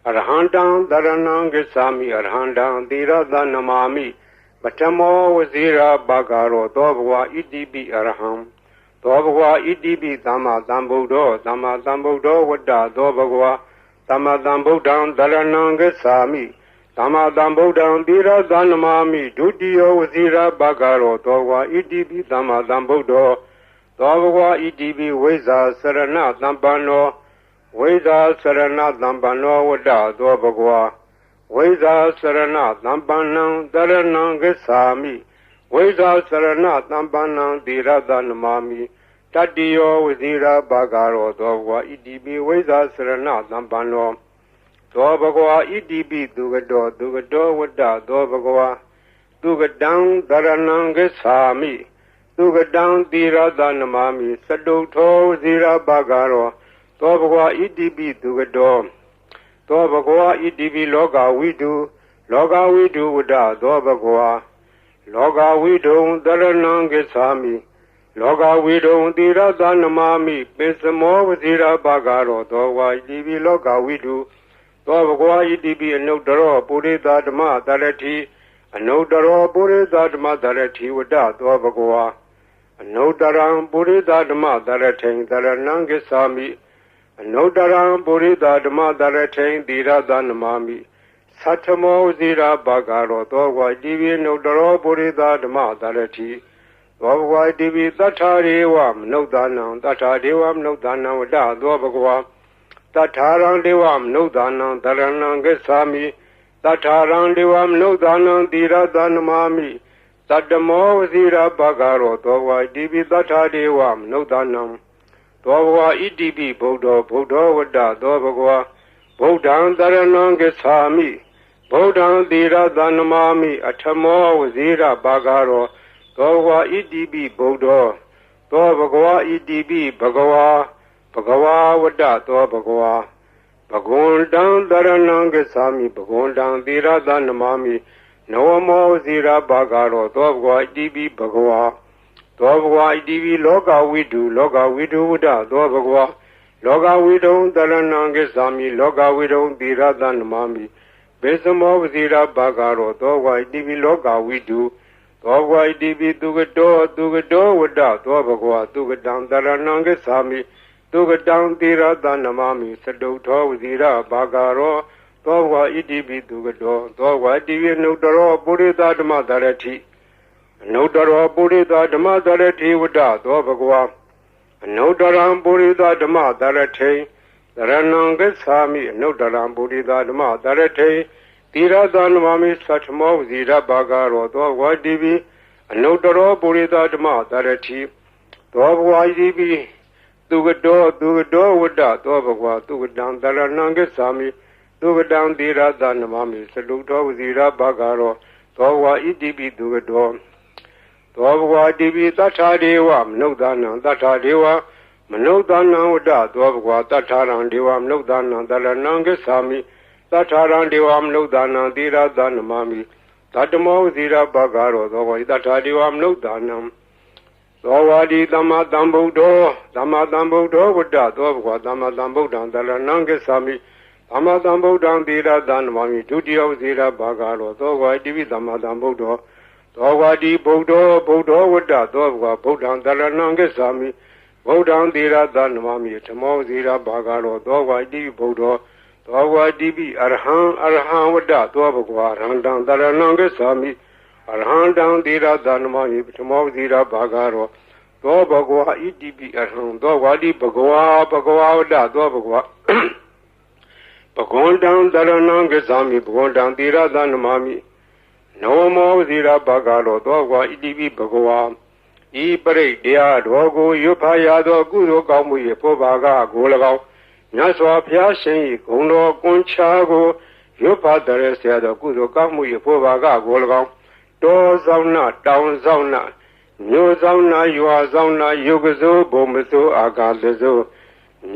A: အရဟံတံသရဏံဂစ္ဆာမိအရဟံတံသီရသနမာမိပထမောဝဇိရာဘဂရောသောဘဂဝါဣတိပိအရဟံသောဘဂဝါဣတိပိသမ္မာသမ္ဗုဒ္ဓောသမ္မာသမ္ဗုဒ္ဓောဝတ္တသောဘဂဝါသမ္မာသမ္ဗုဒ္ဓံသရဏံဂစ္ဆာမိသမ္မာသမ္ဗုဒ္ဓံသီရသနမာမိဒုတိယဝဇိရာဘဂရောသောဘဂဝါဣတိပိသမ္မာသမ္ဗုဒ္ဓောသောဘဂဝါဣတိပိဝိဇ္ဇာစရဏသမ္ပန္နောဝိဇ္ဇာစရဏသမ္ပန္နောဝတ္တသောဘဂဝါဝိဇ္ဇာစရဏသမ္ပန္နံတရဏံဂစ္ဆာမိဝိဇ္ဇာစရဏသမ္ပန္နံသီရသနမာမိတတ္တိယောဝဇိရာဘဂရောသောဘဂဝါဣတိပိဝိဇ္ဇာစရဏသမ္ပန္နောသောဘဂဝါဣတိပိသူကတောဝတ္တသောဘဂဝါသူကတံတရဏံဂစ္ဆာမိသူကတံသီရသနမာမိသတုထောဝဇိရာဘဂရောသောဘဂဝါဣတိပိသူကတောသောဘဂဝါဣတိပိလောကဝိတုဝတ္တသောဘဂဝါလောကဝိတုံတရဏံဂစ္ဆာမိလောကဝိတုံသီရသနမာမိပိစမောဝဇိရာဘဂရောသောဘဂဝါဣတိပိလောကဝိတုသောဘဂဝါဣတိပိအနုတ္တရောပုရိသဓမ္မတရတိအနုတ္တရောပုရိသဓမ္မတရတိဝတ္တသောဘဂဝါအနုတ္တရံပုရိသဓမ္မတရထိံတရဏံဂစ္ဆာမိအနုတ္တရံပုရိသဓမ္မတရထိံသီရသနမာမိသတ္ထမောဇိရာဘဂရောသောဘဂဝါတိပိအနုတ္တရောပုရိသဓမ္မတရတိသောဘဂဝါတိပိသတ္ထာရေဝမနုဿာနံသတ္ထာဒေဝမနုဿာနံဝတ္တသောဘဂဝါသတ္ထာရံဒေဝမနုဿာနံတရဏံဂစ္ဆာမိသတ္ထာရံဒေဝမနုဿာနံသီရသနမာမိသတ္တမောဝဇိရာဘဂရောသောဘဂဝါဣတိပိသတ္ထာဒေဝမနုဿာနံသောဘဂဝါဣတိပိဗုဒ္ဓောဝတ္တသောဘဂဝါဗုဒ္ဓံတရဏံဂစ္ဆာမိဗုဒ္ဓံသီရသနမာမိအထမောဝဇိရာဘဂရောသောဘဂဝါဣတိပိဗုဒ္ဓောသောဘဂဝါဣတိပိဘဂဝါဝတ္တသောဘဂဝါဘဂဝန္တံတရဏံဂစ္ဆာမိဘဂဝန္တံသီရသနမာမိနဝမောဝဇိရာဘဂရောသောဘဂဝါဣတိပိဘဂဝါသောဘဂဝါဣတိပိလောကဝိတုဝတ္တသောဘဂဝါလောကဝိတုံတရဏံဂစ္ဆာမိလောကဝိတုံသီရသနမာမိဘေသမောဝဇိရာဘဂရောသောဘဂဝါဣတိပိလောကဝိတုသောဘဂဝါဣတိပိသူကတောဝတ္တသောဘဂဝါသူကတံတရဏံဂစ္ဆာမိသူကတံသီရသနမာမိသတုထောဝဇိရာဘဂရောသောဘဂဝါဣတိပိသူကတောသောဘဂဝါဣတိပိအနုတ္တရောပုရိသဓမ္မတရတိအနုတ္တရောပုရိသဓမ္မတရတိဝတ္တသောဘဂဝါအနုတ္တရံပုရိသဓမ္မတရထိတရဏံဂစ္ဆာမိအနုတ္တရံပုရိသဓမ္မတရထိသီရသနမာမိသတ္ထမောဝဇိရဘဂရောသောဘဂဝါဣတိပိအနုတ္တရောပုရိသဓမ္မတရတိသောဘဂဝါဣတိပိသူကတောဝတ္တသောဘဂဝါသူကတံတရဏံဂစ္ဆာမိသူကတံသီရသနမာမိသလုထောဝဇိရဘဂရောသောဘဂဝါဣတိပိသူကတောသောဘဂဝါဣတိပိသတ္ထာဒေဝမနုဿာနံသတ္ထာဒေဝမနုဿာနံဝတ္တသောဘဂဝါသတ္ထာရံဒေဝမနုဿာနံတရဏံဂစ္ဆာမိသတ္ထာရံဒေဝမနုဿာနံသီရသနမာမိသတ္တမောဝဇိရဘဂရောသောဘဂဝါသတ္ထာဒေဝမနုဿာနံသောဝါဒီသမ္မာသမ္ဗုဒ္ဓောဝတ္တသောဘဂဝါသမ္မာသမ္ဗုဒ္ဓံတရဏံဂစ္ဆာမိသမ္မာသမ္ဗုဒ္ဓံသီရသနမာမိဒုတိယဝဇိရဘဂရောသောဘဂဝါဣတိပိသမ္မာသမ္ဗုဒ္ဓောသောဝါဒီဗုဒ္ဓောဝတ္တသောဘဂဝါဗုဒ္ဓံတရဏံဂစ္ဆာမိဗုဒ္ဓံသီရသနမာမိဓမ္မောဝဇိရဘဂရောသောဘဂဝါဣတိပိဗုဒ္ဓောသောဘဂဝါဣတိပိအရဟံဝတ္တသောဘဂဝါအရဟံတံတရဏံဂစ္ဆာမိအရဟံတံသီရသနမာမိဓမ္မောဝဇိရဘဂရောသောဘဂဝါဣတိပိအရဟံသောဝါဒီဘဂဝါဝတ္တသောဘဂဝါဘဂဝန္တံတရဏံဂစ္ဆာမိဘဂဝန္တံသီရသနမာမိနဝမောဝဇိရဘဂရောသောဘဂဝါဣတိပိဘဂဝါဤပရိတရားတော်ကိုရွတ်ဖာရသောကုသိုလ်ကောင်းမှု၏ဖောဘာကကို၎င်း မြတ်စွာဘုရားရှင်၏ဂုဏ်တော်ကွန်ချာကိုရွတ်ဖတ်တဲ့ဆရာတော်ကုသိုလ်ကောင်းမှု၏ဖို့ပါကကို၎င်းတောဆောင်နာတောင်ဆောင်နာမြို့ဆောင်နာရွာဆောင်နာယုတ်ကစိုးဘုံမစိုးအာကာလစိုး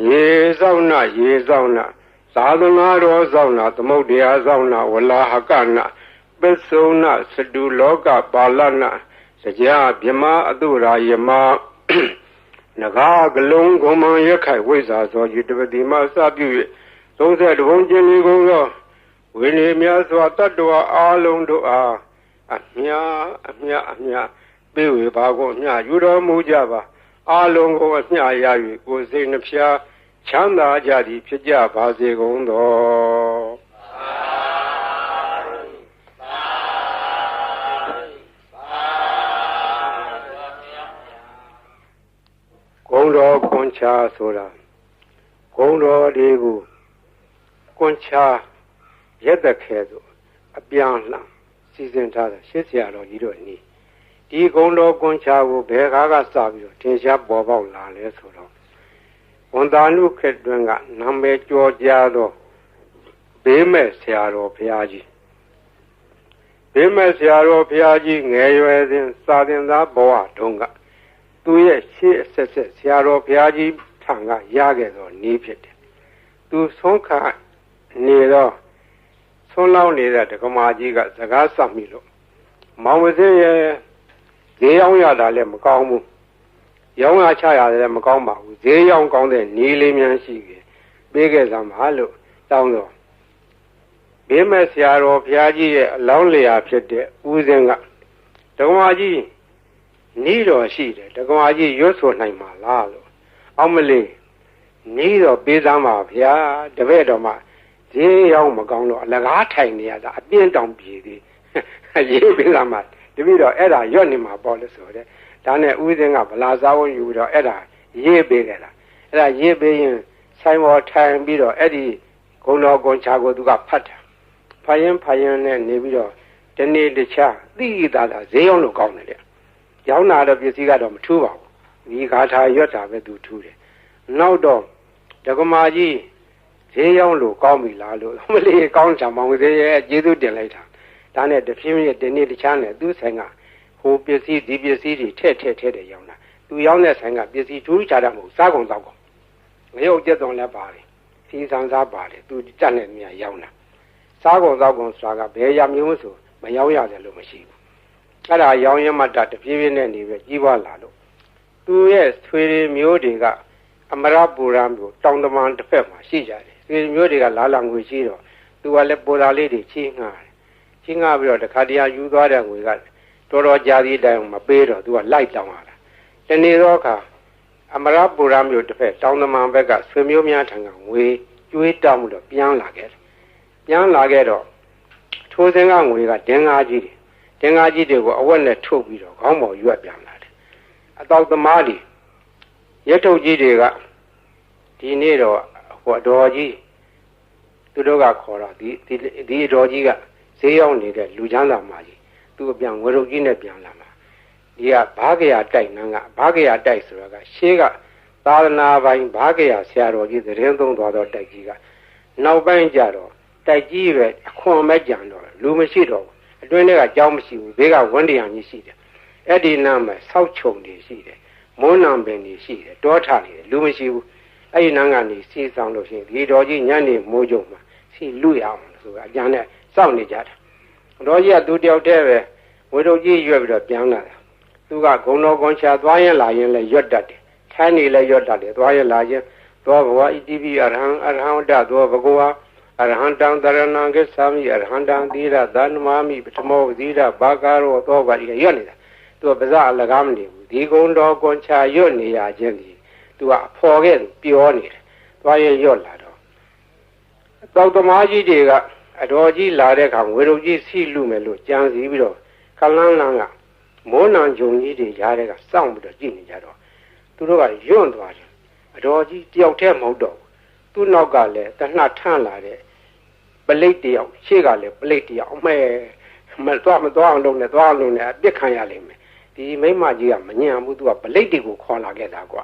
A: ရေဆောင်နာရေဆောင်နာသာသနာတော်ဆောင်နာသမုဒ္ဒရာဆောင်နာဝလာဟကနာပစ္စုနာစတုလောကပါဠနာစကြာမြမအတုရာယမနဂါကလုံးဂုံမံရခိုင်ဝိဇာသောယတပတိမစပြု၍30ဘုံကျင်လေးကုန်သောဝိနည်းများစွာတတ္တဝါအားလုံးတို့အားအမြပေးဝေပါကုန်အမြယူတော်မူကြပါအားလုံးကိုအမြရ၍ကိုယ်စိတ်နှဖျားချမ်းသာကြသည်ဖြစ်ကြပါစေကုန်သောဂုံတော်ကွန်ချာဆိုတာဂုံတော်တွေကိုကွန်ချာရက်သက်ခဲဆိုအပြန်လှန်စီစဉ်ထားတဲ့ရှစ်ဆရာတော်ကြီးတို့နီးဒီဂုံတော်ကွန်ချာကိုဘယ်ကားကစပြီးတော့ထင်ရှားပေါ်ပေါက်လာလဲဆိုတော့ဝန်တာနုခေတ်တွင်ကနာမည်ကျော်ကြားသောဘေးမဲ့ဆရာတော်ဘုရားကြီးဘေးမဲ့ဆရာတော်ဘုရားကြီးငယ်ရွယ်စဉ်စာသင်သားဘဝတုန်းကသူရဲ့ရှေ့အဆက်ဆက်ဆရာတော်ဘုရားကြီးထံကရခဲ့သောနည်းဖြစ်တယ်သူဆုံးခါနေတော့ဆုံးလောက်နေတဲ့ဒကမာကြီးကစကားဆက်မိလို့မောင်ဝစင်းရဲ့ဈေးရောက်ရတာလည်းမကောင်းဘူးရောင်းရချရတယ်လည်းမကောင်းပါဘူးဈေးရောက်ကောင်းတဲ့နီးလေးများရှိခဲ့ပေးခဲ့စမ်းပါလို့တောင်းတော့ဘေးမဲ့ဆရာတော်ဘုရားကြီးရဲ့အလောင်းလျာဖြစ်တဲ့ဦးစင်းကဒကမာကြီးနီးတော်ရှိတယ်ဒကမာကြီးရွတ်ဆိုနိုင်မှာလားလို့အောက်မလေးနီးတော်ပေးစမ်းပါဗျာတပည့်တော်မှဈေးရောက်မကောင်းတော့အလကားထိုင်နေရတာအပြင်းတောင်ပြေသေးရေးပေးစမ်းပါတပည့်တော်အဲ့ဒါရွတ်နေမှာပေါ့လို့ဆိုတဲ့ဒါနဲ့ဦးစင်းကဗလာစားဝန်ယူတော့အဲ့ဒါရေးပေးခဲ့တာအဲ့ဒါရေးပေးရင်ဆိုင်ပေါ်ထိုင်ပြီးတော့အဲ့ဒီဂုံတော်ကွန်ချာကိုသူကဖတ်တာဖတ်ရင်နဲ့နေပြီးတော့ဒီနေ့တခြားသိတာဈေးရောက်လို့ကောင်းတယ်လေရောင်းတာတော့ပစ္စည်းကတော့မထူးပါဘူးဒီဂါထာရွတ်တာပဲသူထူးတယ်နောက်တော့ဒကမာကြီးဈေးရောက်လို့ကောင်းပြီလားလို့မလေးကောင်းချာမောင်ဈေးရဲ့ကျေးဇူးတင်လိုက်တာဒါနဲ့တဖြည်းဖြည်းဒီနေ့တခြားနဲ့သူဆိုင်ကဟိုပစ္စည်းဒီပစ္စည်းတွေထည့်တယ်ရောင်းတာသူရောင်းတဲ့ဆိုင်ကပစ္စည်းထူးခြားတာမဟုတ်စားကုန်တော့ကုန်ငရုတ်ကျက်သွန်လည်းပါတယ်စီဆန်စားပါတယ်သူတက်နေမြရောင်းတာစားကုန်တော့ကုန်ဆိုတာကဘယ်ရမျိုးဆိုမရောင်းရတယ်လို့မရှိဘူးအဲ့ဒါရောင်းရမှတဖြည်းဖြည်းနဲ့နေပြီးကြီးပွားလာလို့သူရဲ့ဆွေတွေမျိုးတွေကအမရပူရံမျိုးတောင်တမန်တစ်ဖက်မှာရှိကြတယ်ဆွေမျိုးတွေကလာလာငွေရှိတော့သူကလည်းပေါ်လာလေးတွေချင်းငှားတယ်ချင်းငှားပြီးတော့တခါတည်းယူသွားတဲ့ငွေကတော်တော်ကြာသေးတိုင်မပေးတော့သူကလိုက်တောင်းလာတာတနေ့တော့အခါအမရပူရံမျိုးတစ်ဖက်တောင်တမန်ဘက်ကဆွေမျိုးများထံကငွေကျွေးတောင်းမှုတော့ပြန်လာခဲ့တော့ထိုးစင်းကငွေကတင်းကားကြီးတွေကိုအဝက်နဲ့ထုတ်ပြီးတော့ခေါင်းပေါ်ရွက်ပြန်လာတယ်အတောက်သမားတွေရက်ထုတ်ကြီးတွေကဒီနေ့တော့ဟိုအတော်ကြီးသူတို့ကခေါ်တော့ဒီအတော်ကြီးကဈေးရောက်နေတဲ့လူချမ်းသာမကြီးသူအပြန်ငွေထုတ်ကြီးနဲ့ပြန်လာမှာဒီကဘာကရာတိုက်နန်းကဘာကရာတိုက်ဆိုတာကရှေးကသာသနာပိုင်းဘာကရာဆရာတော်ကြီးသတင်းသုံးသွားတော့တိုက်ကြီးကနောက်ပိုင်းကျတော့တိုက်ကြီးပဲအခွန်မဲ့ကြံတော့လူမရှိတော့ဘူးအတွင်းထဲကကြောင်းမရှိဘူးဘေးကဝန်းတရံကြီးရှိတယ်အဲ့ဒီနားမှာဆောက်ချုံတွေရှိတယ်မုန်းနံပင်တွေရှိတယ်တောထနေတယ်လူမရှိဘူးအဲ့ဒီနားကနေစီဆောင်လို့ရှိရင်ဒီတော်ကြီးညနေမိုးကြုံမှာစီလူရအောင်ဆိုတာအကြံနဲ့စောင့်နေကြတာတော်ကြီးကသူတယောက်တည်းပဲဝေတို့ကြီးရွက်ပြီးတော့ပြန်လာတာသူကဂုံတော်ကွန်ချာသွားရင်လာရင်လည်းရွတ်တတ်တယ်ထိုင်းနေလည်းရွတ်တတ်တယ်သွားရင်လာရင်သောဘဝဣတိပိအရဟံတသောဘဂဝါအရဟံတံတရဏံကိသာမိအရဟံတံသီရသန္နမာမိပထမောသီရဘာကာရောသောဘာဒီရွတ်နေတာသူကပါဇာအလကားမနေဘူးဒီဂုံတော်ကွန်ချာရွတ်နေရခြင်းဒီသူကအဖော်ခဲ့ပြောနေတယ်သွားရင်ရွတ်လာတော့တောက်သမားကြီးတွေကအတော်ကြီးလာတဲ့အခါဝေရုပ်ကြီးစီလူမယ်လို့ကြံစီပြီးတော့ခလန်းလန်းကမိုးနံဂျုံကြီးတွေရားတဲ့ကစောင့်ပြီးတော့ကြည့်နေကြတော့သူတို့ကယွန့်သွားတယ်အတော်ကြီးတယောက်တည်းမဟုတ်တော့သူ့နောက်ကလည်းတနှထန့်လာတဲ့ပလိတ်တယောက်ရှေ့ကလည်းပလိတ်တယောက်အမဲမသွားအောင်လုပ်နေသွားအောင်လုပ်နေအပြစ်ခံရလိမ့်မယ်ဒီမိမကြီးကမညံဘူးသူကပလိတ်တွေကိုခေါ်လာခဲ့တာကွာ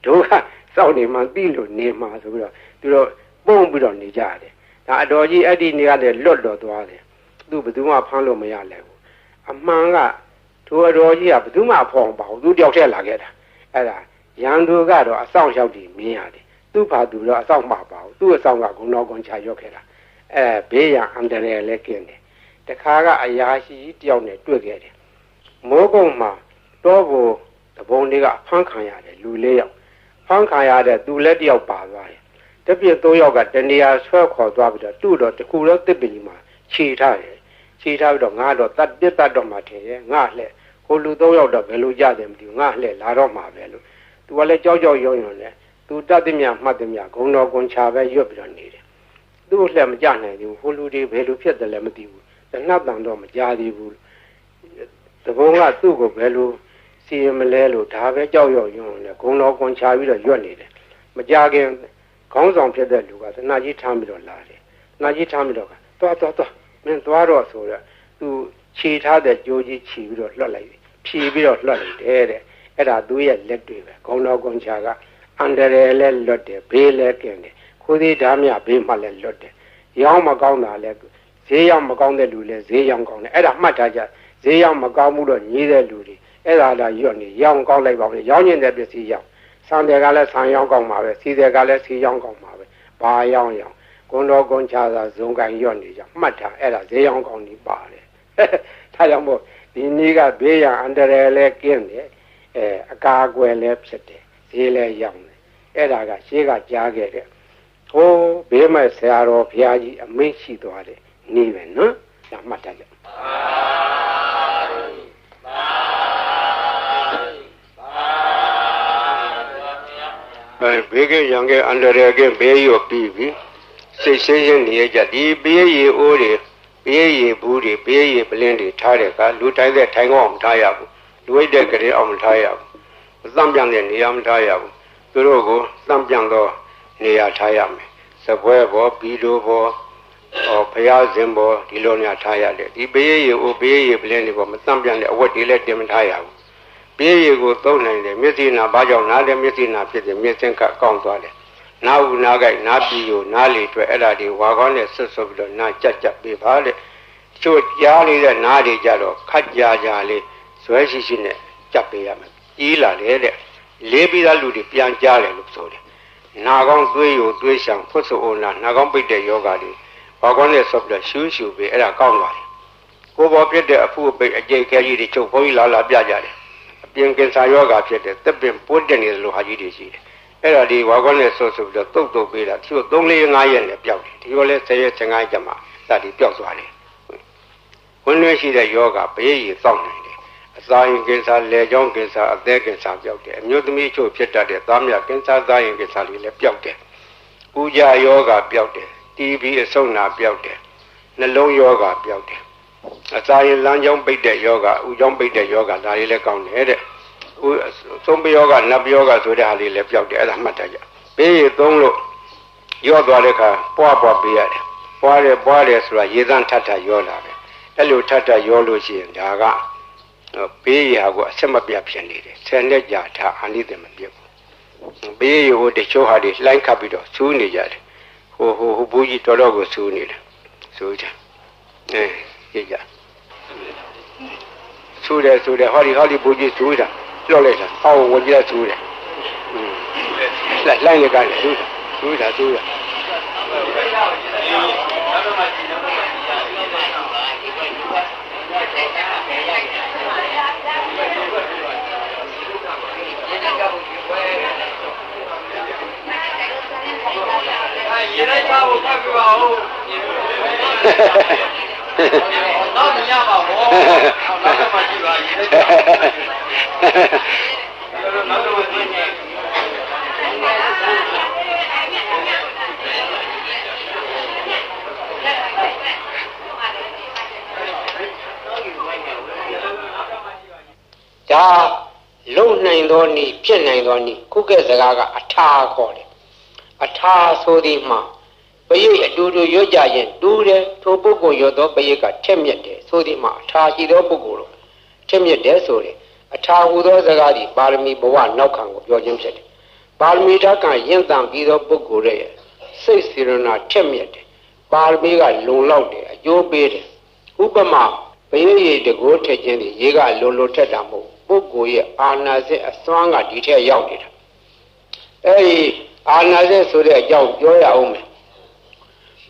A: တို့ကစောင့်နေမှသိလို့နေမှာဆိုပြီးတော့သူတို့ပုံပြီးတော့နေကြတယ်ဒါအတော်ကြီးအဲ့ဒီနေရာနဲ့လွတ်တော်သွားတယ်သူဘယ်သူမှဖမ်းလို့မရလဲဘူးအမှန်ကတို့အတော်ကြီးကဘယ်သူမှဖော်ပါဘူးသူတယောက်တည်းလာခဲ့တာအဲ့ဒါရန်သူကတော့အဆောင်ရောက်ပြီးမြင်ရတယ်သူ့ဘာသူတော့အဆောင်မှာပါဘူးသူ့အဆောင်ကဂုဏတော်ကွန်ချရောက်ခဲ့တာဘေးရန်အန္တရာယ်လည်းကင်းတယ်တခါကအရာရှိတယောက်နဲ့တွေ့ခဲ့တယ်မိုးကုံမှာတော့ဘုံတဘုံတွေကဖမ်းခံရတယ်လူ၄ယောက်ဖမ်းခံရတဲ့သူလည်းတယောက်ပါသွားတယ်တပြည့်၃ယောက်ကတနေရာဆွဲခေါ်သွားပြီးတော့သူ့တော့တခုတော့တစ်ပလီမှာခြေထားတယ်ခြေထားပြီးတော့ငါတော့တတ်တော့မှထင်ရဲ့ငါလှဲ့ဟိုလူ၃ယောက်တော့ဘယ်လိုကြတယ်မသိဘူးငါလှဲ့လာတော့မှာပဲလို့သူကလည်းကြောက်ရုံနဲ့သူတတ်သည်မြမှတ်သည်မြဂုံတော်ကွန်ချပဲရွတ်ပြီးတော့နေတယ်သူ့လှဲ့မကြနိုင်ဘူးဟိုလူတွေဘယ်လိုဖြစ်တယ်လဲမသိဘူးတနတ်တန်တော့မကြသေးဘူးတဘုံကသူ့ကိုဘယ်လိုစီရင်မလဲလို့ဒါပဲကြောက်ရွံ့နဲ့ဂုံတော်ကွန်ချပြီးတော့ရွတ်နေတယ်မကြခင်ခေါင်းဆောင်ဖြစ်တဲ့လူကသနာကြီးထမ်းပြီးတော့လာတယ်သနာကြီးထမ်းပြီးတော့သွားမင်းသွားတော့ဆိုတော့သူခြေထားတဲ့ကြိုးကြီးခြီးပြီးတော့လွှတ်လိုက်ဖြီးပြီးတော့လွှတ်လိုက်တယ်တဲ့အဲ့ဒါသူရဲ့လက်တွေပဲဂုံတော်ကွန်ချကအန္တရာယ်လည်းလွတ်တယ်ဘေးလည်းကင်းတယ်ခိုးသေးဓာမြဘေးမှလည်းလွတ်တယ်ရောင်းမကောင်းတာလည်းဈေးရောက်မကောင်းတဲ့လူလည်းဈေးရောက်ကောင်းတယ်အဲ့ဒါမှတ်ထားကြဈေးရောက်မကောင်းမှုတော့ညီးတဲ့လူတွေအဲ့ဒါလာရွတ်နေရောင်းကောင်းလိုက်ပါဦးရောင်းကျင်တဲ့ပစ္စည်းရောင်းဆန်တယ်ကလည်းဆန်ရောင်းကောင်းပါပဲစီတယ်ကလည်းစီရောင်းကောင်းပါပဲဘာရောင်းဂုံတော်ကွန်ချသာဇုံကန်ရွတ်နေကြမှတ်ထားအဲ့ဒါဈေးရောင်းကောင်းနေပါတယ်ထားကြောင့်မို့ဒီနေ့ကဘေးရန်အန္တရာယ်လည်းကင်းတယ်အကာအကွယ်လည်းဖြစ်တယ်ဈေးလည်းရောင်းတယ်အဲ့ဒါကရှေးကကြားခဲ့တဲ့ဟိုးဘေးမဲ့ဆရာတော်ဘုရားကြီးအမိန့်ရှိသွားတယ်နေပဲနော်ဒါမှတ်ထားကြဘေးကရံကအန္တရာယ်ကဘေးရောပြီးပြီစိတ်ဆင်းရဲနေကြဒီဘေးရီအိုးတွေဘေးရီဘူးတွေဘေးရီပလင်းတွေထားတဲ့ကလူတိုင်းတဲ့ထိုင်ကောင်းမထားရဘူးလူဝိတ်တဲ့ကလေးအောင်မထားရဘူးအသံပြန်တဲ့နေရာမထားရဘူးသူတို့ကိုသံပြန်တော့နေရာထားရမယ်စပွဲဘောဘီလိုဘောဘုရားရှင်ဘောဒီလိုများထားရတယ်ဒီဘေးရီအိုးဘေးရီပလင်းတွေဘောမသံပြန်တဲ့အဝတ်တွေလည်းတင်မထားရဘူးဘေးရီကိုသုံးနိုင်တယ်မျက်စိနာဘာကြောင့်နားတယ်မျက်စိနာဖြစ်တယ်မျက်စင်းကကောင်းသွားတယ်နားဦးနားကြိုက်နားပြီးကိုနားလေတွေ့အဲ့ဒါဒီဝါကောင်းနဲ့ဆွတ်ဆွတ်ပြီးတော့နားကြက်ပေးပါတဲ့ချို့ကြားနေတဲ့နားတွေကြတော့ခက်ကြလေးဇွဲရှိနဲ့ကြက်ပေးရမယ်ကြီးလာတယ်တဲ့လေးပြီးသားလူတွေပြန်ကြားတယ်လို့ဆိုတယ်နာကောင်းသွေးကိုသွေးရှောင်ဖွတ်ဆိုအိုနာနာကောင်းပိတ်တဲ့ယောဂါတွေဝါကောင်းနဲ့ဆွတ်ပြီးတော့ရှူပေးအဲ့ဒါကောင်းသွားတယ်ကိုယ်ပေါ်ဖြစ်တဲ့အဖူအပိတ်အကျိတ်ခဲကြီးတွေချုပ်ဘုန်းကြီးလာပြကြတယ်အပြင်ကင်ဆာယောဂါဖြစ်တဲ့သက်ပင်ပိုးတက်နေတဲ့လူဟာကြီးတွေရှိတယ်အဲ့ဒါဒီဝါကောနဲ့ဆွပြီးတော့တုတ်ပေးတာသူတို့3-4-5ရက်နဲ့ပျောက်တယ်ဒီလိုလဲ10ရက်15ရက်ကျမှစသည်ပျောက်သွားတယ်ဝင်လွှဲရှိတဲ့ယောဂဘေးရီစောင့်နိုင်တယ်အစာရင်ကင်ဆာလေကြောင်းကင်ဆာအသက်ကင်ဆာပျောက်တယ်အမျိုးသမီးချို့ဖြစ်တတ်တဲ့သားမြကင်ဆာသားရင်ကင်ဆာလေးလည်းပျောက်တယ်ဥကြယောဂပျောက်တယ် TB အဆုတ်နာပျောက်တယ်နှလုံးယောဂပျောက်တယ်အစာရင်လမ်းကြောင်းပိတ်တဲ့ယောဂဥကြောင်းပိတ်တဲ့ယောဂဒါလေးလည်းကောင်းတယ်တဲ့သုံးပယောဂနတ်ပယောဂဆိုတဲ့ဟာလေးလည်းပျောက်တယ်အဲ့ဒါမှတ်ထားကြဘေးရီသုံးလို့ရော့သွားတဲ့အခါပွားပေးရတယ်ပွားတယ်ဆိုတာရေသန့်ထပ်ရောလာတယ်အဲ့လိုထပ်ရောလို့ရှိရင်ဒါကဘေးရီဟာကိုအဆက်မပြတ်ဖြစ်နေတယ်10နှစ်ကြာထားအာနိသင်မပြတ်ဘူးဘေးရီဟိုတချို့ဟာတွေလှိုင်းခတ်ပြီးတော့ဆူးနေကြတယ်ဟိုဘူးကြီးတော်ကိုဆူးနေတယ်ဆူးကြကြည့်ကြဆူးတယ်ဟောဒီဘူးကြီးဆူးတာပြောလိုက်တာဟောဝင်ကြဆူးတယ်လိုက်နေကြတယ်ဆူးတာ
B: ရေလိုက်ပါဘူးဖတ်ပြပါဦးတော့မရပါဘူးနောက်မှကြည့်ပါရေလိုက်ပါနောက်တော့သိနေ
A: ဒါလုံနိုင်သောနည်းဖြစ်နိုင်သောနည်းခုကဲ့စကားကအထာခေါ်တယ်အထာဆိုဒီမှာပရိတ်အတူတူရွတ်ကြရင်တူးတယ်ထိုပုဂ္ဂိုလ်ရွတ်သောပရိတ်ကထက်မြက်တယ်ဆိုဒီမှာအထာရှိသောပုဂ္ဂိုလ်တို့ထက်မြက်တယ်ဆိုတယ်အထာဟူသောစကားဒီပါရမီဘဝနောက်ခံကိုပြောခြင်းဖြစ်တယ်
C: ပါရမီဓာတ်ကရင့်တန်ပြီးသောပုဂ္ဂိုလ်ရဲ့စိတ်စေရနာထက်မြက်တယ်ပါရမီကလုံလောက်တယ်အကျိုးပေးတယ်ဥပမာဘယရေတကိုးထက်ခြင်းတွေရေကလုံထက်တာမဟုတ်ပုဂ္ဂိုလ်ရဲ့အာနာစိတ်အစွမ်းကဒီထက်ရောက်နေတာအဲဒီအာနာစိတ်ဆိုတဲ့အကြောင်းပြောရအောင်မယ်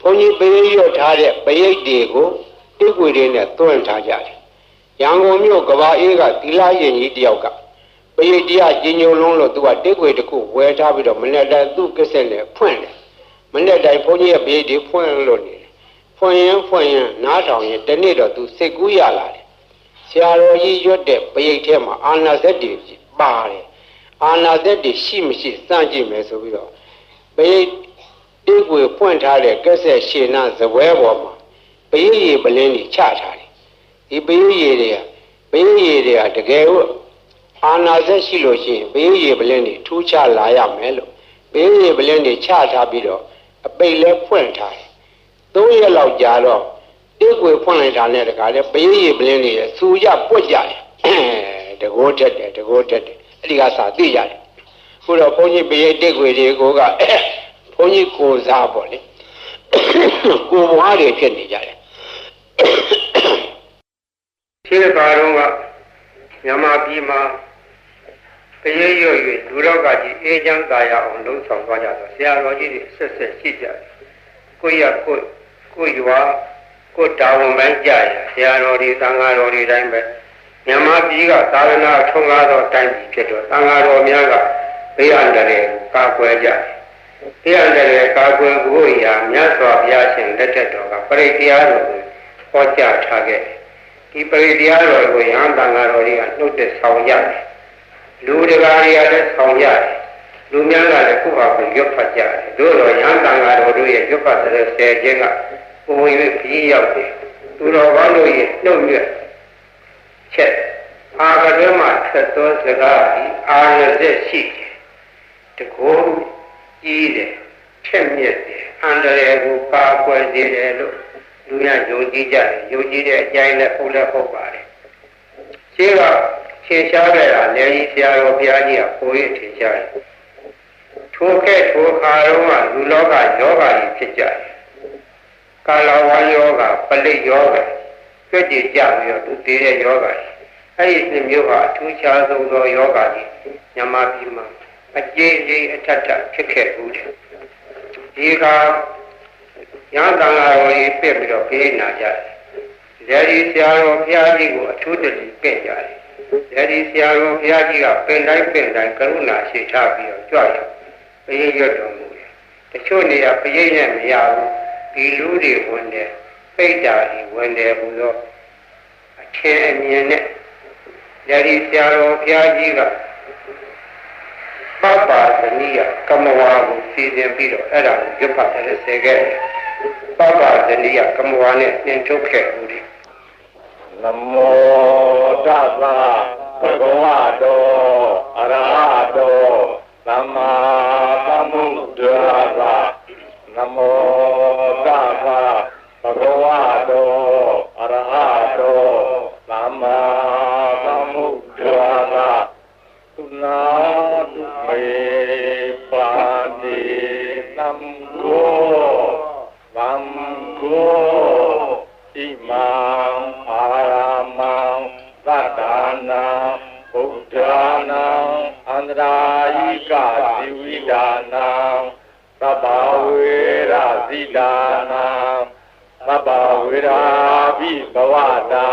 C: ဘုန်းကြီးဘယရွတ်ထားတဲ့ဘယိတ်တွေကိုတိကွေတွေနဲ့သွင်းထားကြတယ်ရန်ကုန်မြို့ကဘာအေးကသီလရင်ကြီးတယောက်ကဘယိတ်တရားကြီးညိုလုံးလို့သူကတိကွေတစ်ခုဝယ်ထားပြီးတော့မနေ့တိုင်းသူ့ကိစ္စနဲ့ဖွင့်တယ်မနေ့တိုင်းဘုန်းကြီးရဲ့ဘယိတ်တွေဖွင့်လို့နေတယ်ဖွင့်ရင်နားထောင်ရင်တနေ့တော့သူစိတ်ကူးရလာတယ်ဆရာတော်ကြီးရွတ်တဲ့ဘယိတ်ထဲမှာအာနာစက်တွေပါတယ်အာနာစက်တွေရှိမရှိစမ်းကြည့်မယ်ဆိုပြီးတော့ဘယိတ်တိကွေဖွင့်ထားတဲ့ကက်ဆက်ရှင်းနာဇပွဲပေါ်မှာဘယိတ်ရေပလင်းကြီးချထားတယ်ဒီဘယိတ်ရေတွေကတကယ်လို့အာနာစက်ရှိလို့ရှိရင်ဘယိတ်ရေပလင်းကြီးထူးခြားလာရမယ်လို့ဘယိတ်ရေပလင်းကြီးချထားပြီးတော့အပိတ်လဲဖွင့်ထားတယ်3ရက်လောက်ကြာတော့တိကွေဖွင့်လိုက်တာနဲ့တခါလဲဘယိတ်ရေပလင်းကြီးစူရပွက်ကြတယ်တကိုးတက်တယ်အဲ့ဒီကစာသိရတယ်ခုတော့ဘုန်းကြီးဘယိတ်တိကွေတွေကိုကဘုန်းကြီးကိုစားပေါ့လေကိုဘွားတွေဖြစ်နေကြတယ်
A: ရှင်းပါတော့ကမြန်မာပြည်မှာဘယိတ်ရွတ်၍လူတော်ကကြီးအေးချမ်းသာရအောင်လှုံ့ဆော်သွားကြတော့ဆရာတော်ကြီးတွေဆက်ရှိကြတယ်ကိုရွာကိုတာဝန်ပိုင်းကြရဆရာတော်တွေသံဃာတော်တွေတိုင်းပဲမြန်မာပြည်ကသာသနာထွန်းကားသောတိုင်းပြည်ဖြစ်တော့သံဃာတော်များကဘေးအန္တရာယ်ကာကွယ်ကြတယ်ဘေးအန္တရာယ်ကာကွယ်ဖို့ရာမြတ်စွာဘုရားရှင်လက်ထက်တော်ကပရိတရားတော်ကိုဟောကြားထားခဲ့တယ်ဒီပရိတရားတော်ကိုယဟန်သံဃာတော်တွေကနှုတ်သက်ဆောင်ရတယ်လူတကာတွေကလည်းဆောင်ရတယ်လူများကလည်းခုဟာကိုရွတ်ဖတ်ကြတယ်တို့တော့ယဟန်သံဃာတော်တို့ရဲ့ရွတ်ဖတ်တဲ့ဆယ်ခြင်းကပုံ၍ခရီးရောက်တယ်သူတော်ဘာလို့ရဲ့နှုတ်ရွတ်ချက်အာကတွဲမှာဆက်သောစကားဒီအာရဇက်ရှိတယ်တကောကြီးတယ်ချက်မြက်တယ်အန္တရာယ်ကိုပါကွယ်စေတယ်လို့လူရယုံကြည်ကြတယ်ယုံကြည်တဲ့အကြိုင်းနဲ့ဟုတ်ပါတယ်ရှင်းကရှင်းရှားခဲ့တာလည်းကြီးဆရာတော်ဘုရားကြီးကပိုရထင်ရှားတယ်ထိုခါတော့ကလူလောကယောဂါကြီးဖြစ်ကြတယ်ကာလဝါယောဂါပလိတ်ယောဂါကြွကြည်ကြပြီးတော့သူတည်တဲ့ယောဂါအဲ့ဒီမျိုးဟာအထူးခြားဆုံးသောယောဂါကြီးမြန်မာပြည်မှာအကျဉ်းချင်းအထက်ထဖြစ်ခဲ့ဘူးတယ်ဒီကရဟန်းသံဃာတော်ကြီးပြည့်ပြီးတော့ပြေးနာကြတယ်။ဒီဆရာတော်ဘုရားကြီးကိုအထူးတည်းပြည့်ကြတယ်။ဒီဆရာတော်ဘုရားကြီးကပင်တိုင်းကရုဏာရှိထားပြီးတော့ကြွရပရိရွတ်တော်မူတယ်။တချို့နေရာပရိနဲ့မရဘူး။ဒီလူတွေဝင်တယ်ပိတ်တာတွေဝင်တယ်ဘုသောအထင်အမြင်နဲ့ဒီဆရာတော်ဘုရားကြီးကပပသနိယကမဝါကိုစီစဉ်ပြီးတော့အဲ့ဒါကိုရွတ်ဖတ်တယ်ဆဲခဲ့တယ်ပပသနိယကမဝါနဲ့သင်ထုတ်ခဲ့ဦးတယ်
C: နမောတသဗ္ဗဝတောအရဟတောသမ္မာသမ္ဗုဒ္ဓါသနမောတသဗ္ဗဝတောအရဟတောသမ္မာသမ္ဗုဒ္ဓါသသုနာတုမေပါတိသံဃောဣမံအာရမံသတ္တနာဗုဒ္ဓနာအန္တရာယိကဇီဝိဒါနာသဗ္ဗဝေရဇိဒါနာသဗ္ဗဝေရာဘိဘဝတံ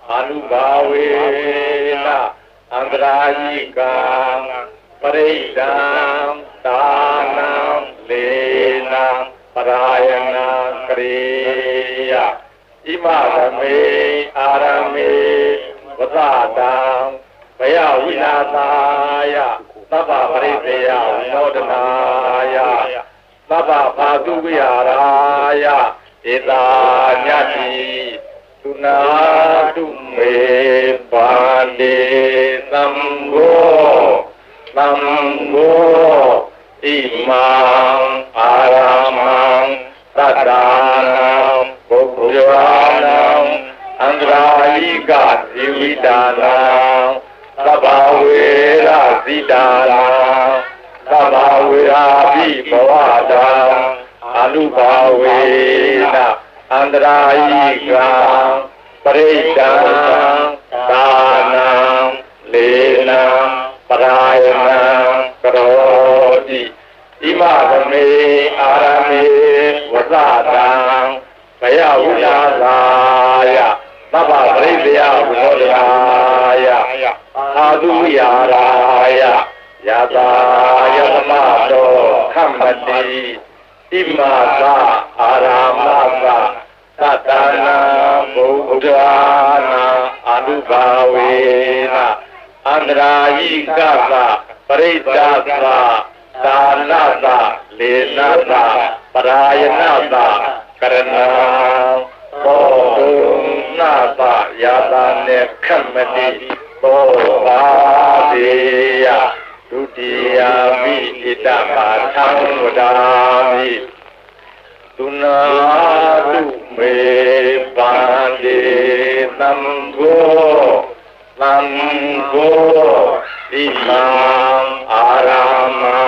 C: အနုဘာဝေနအန္တရာယိကံပရိဒံဒါနံလေနံပရာယနာကရိယဣမရမေအာရမေဝသတံဘယဝိနာသာယသဗ္ဗပရိသေယဝိနောဒနာယသဗ္ဗဘာတုဝိဟာရာယဧတာညတိသုနာတုမေပါတိသံဃောဣမံအာရမံသတ္တနာဗုဒ္ဓနာအန္တရာယိကဇီဝိတာနာသ
D: သဗ္ဗဝေရဇိတာရံသဗ္ဗဝေရာပိဘဝတံအနုဘာဝေနအန္တရာယိကံပရိဒံဒါနံလေနံပရာယနံကရောတိဣမသမေအာရမေဝဇတံဘယဝိလာသာယသဗ္ဗပရိသေယဝိနောဒရာယအာသုယာရာယယတာယသမတောခမ္မတိဣမသအာရမသသတ္တနာဘုဒ္ဓနာအနုဘာဝေနအန္တရာယိကသပရိဒ္ဒသဒါနသလေနသပရာယနသကရဏံဘောဓုနာသယာတာနေခမ္မတိဘောဘာဒေယဒုတိယမိဣတမာသံဝဒာမိသုနာတုမေပန္တိသံဃောသံဃောဣမံအာရမံ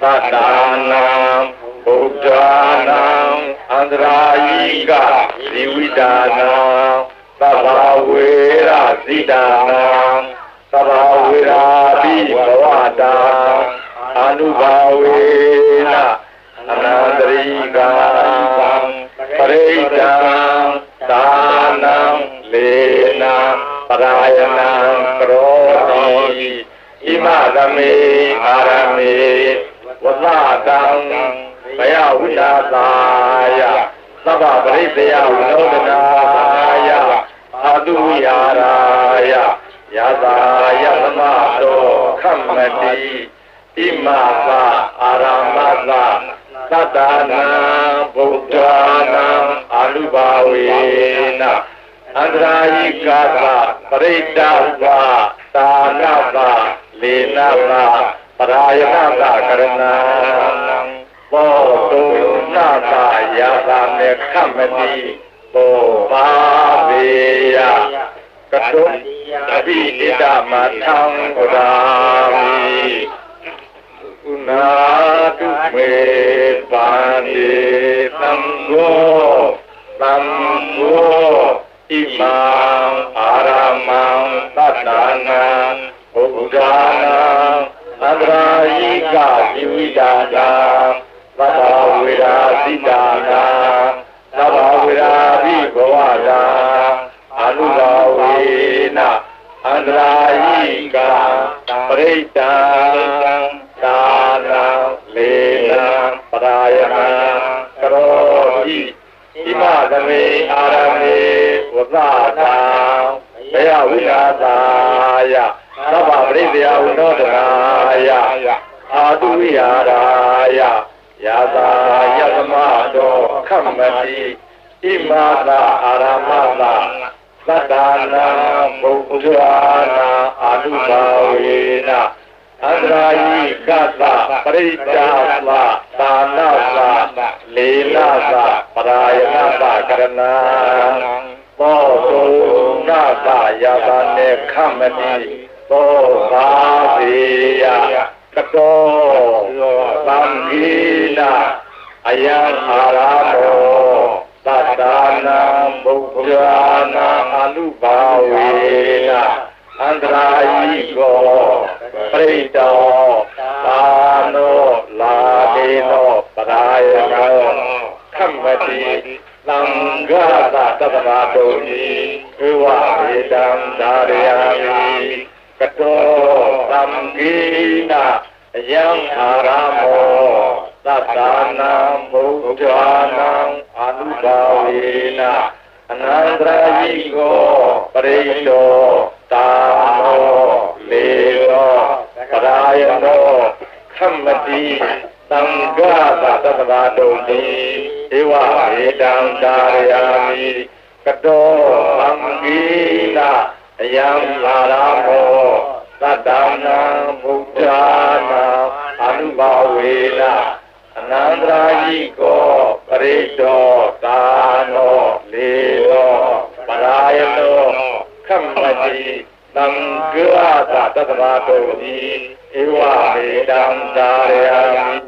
D: သတ္တနာဘုဒ္ဓနာအန္တရာယိကဇီဝိတာနာသဗ္ဗဝေရဇိတာနာသဗ္ဗဝေရာပိဘဝတံအနုဘာဝေနအနန္တရိကံပရိဒံဒါနံလေနံပရာယနံကရောတိဣမသမေအာရမေဝဇတံဘယဝိလာသာယသဗ္ဗပရိသေယဝိနောဒနာယအာတုယာရာယယတာယသမတောခမ္မတိဣမသအာရမသသတ္တနာဗုဒ္ဓနာအနုဘာဝေနအန္တရာယိကသပရိဒ္ဒသသာနသလေနသပရာယနသကရဏံဘောတုနာသယာတာမေခမ္မတိဘောဘာဝေယကတုအဘိဣဒမထံဝဒာမိဥနာတုမေပန္တိသံဃောသံဃောဣမံအာရမံသတ္တနာဘုဒ္ဓနာအန္တရာယိကဇီဝိတာနာသဗ္ဗဝေရာဇိတာနာသဗ္ဗဝေရာပိဘဝတံအနုဘာဝေနအန္တရာယိကံပရိဒံဒါနံလေနံပရာယနံကရောတိဣမသမေအာရမေဝဇတံဘယဝိလာသာယသဗ္ဗပရိသေယဝိနောဒနာယအာတုယာရာယယတာယသမတောခမ္မတိဣမသအာရမသသတ္တနာဘုဒ္ဓနာအာနုဘာဝေနအန္တရာယိကသပရိဒ္ဒသသာနသလေနသပရာယနသကရဏံဘောတုနာသယာတာနေခမ္မတိဘောဘာဝေယကတောသံဃိနာအယံအာရမောသတ္တနာဘုဒ္ဓနာအနုဘာဝေနအန္တရာယိကောပရိတောသာနောလာဒေနောပရာယနောခမ္မတိသံဃာသတ္တဗတုံတိဧဝေတံဒါရယာမိကတောသံဃိနာယံအာရမောသတ္တနာဘုဒ္ဓနာအနုဘာဝေနအနန္တရာယိကောပရိတောသာနောလေနောပရာယနောခမ္မတိသံဃာသတ္တဗတုံတိဧဝေတံဒါရယာမိကတောသံဃိနာယံအာရမောသတ္တနာဘုဒ္ဓနာအနုဘာဝေနအနန္တရာယိကောပရိတောသာနောလေနောပရာယနောခမ္မတိသ သံဃာတတ္တဝါတို့သည်ဧဝမေတံဒါရယံ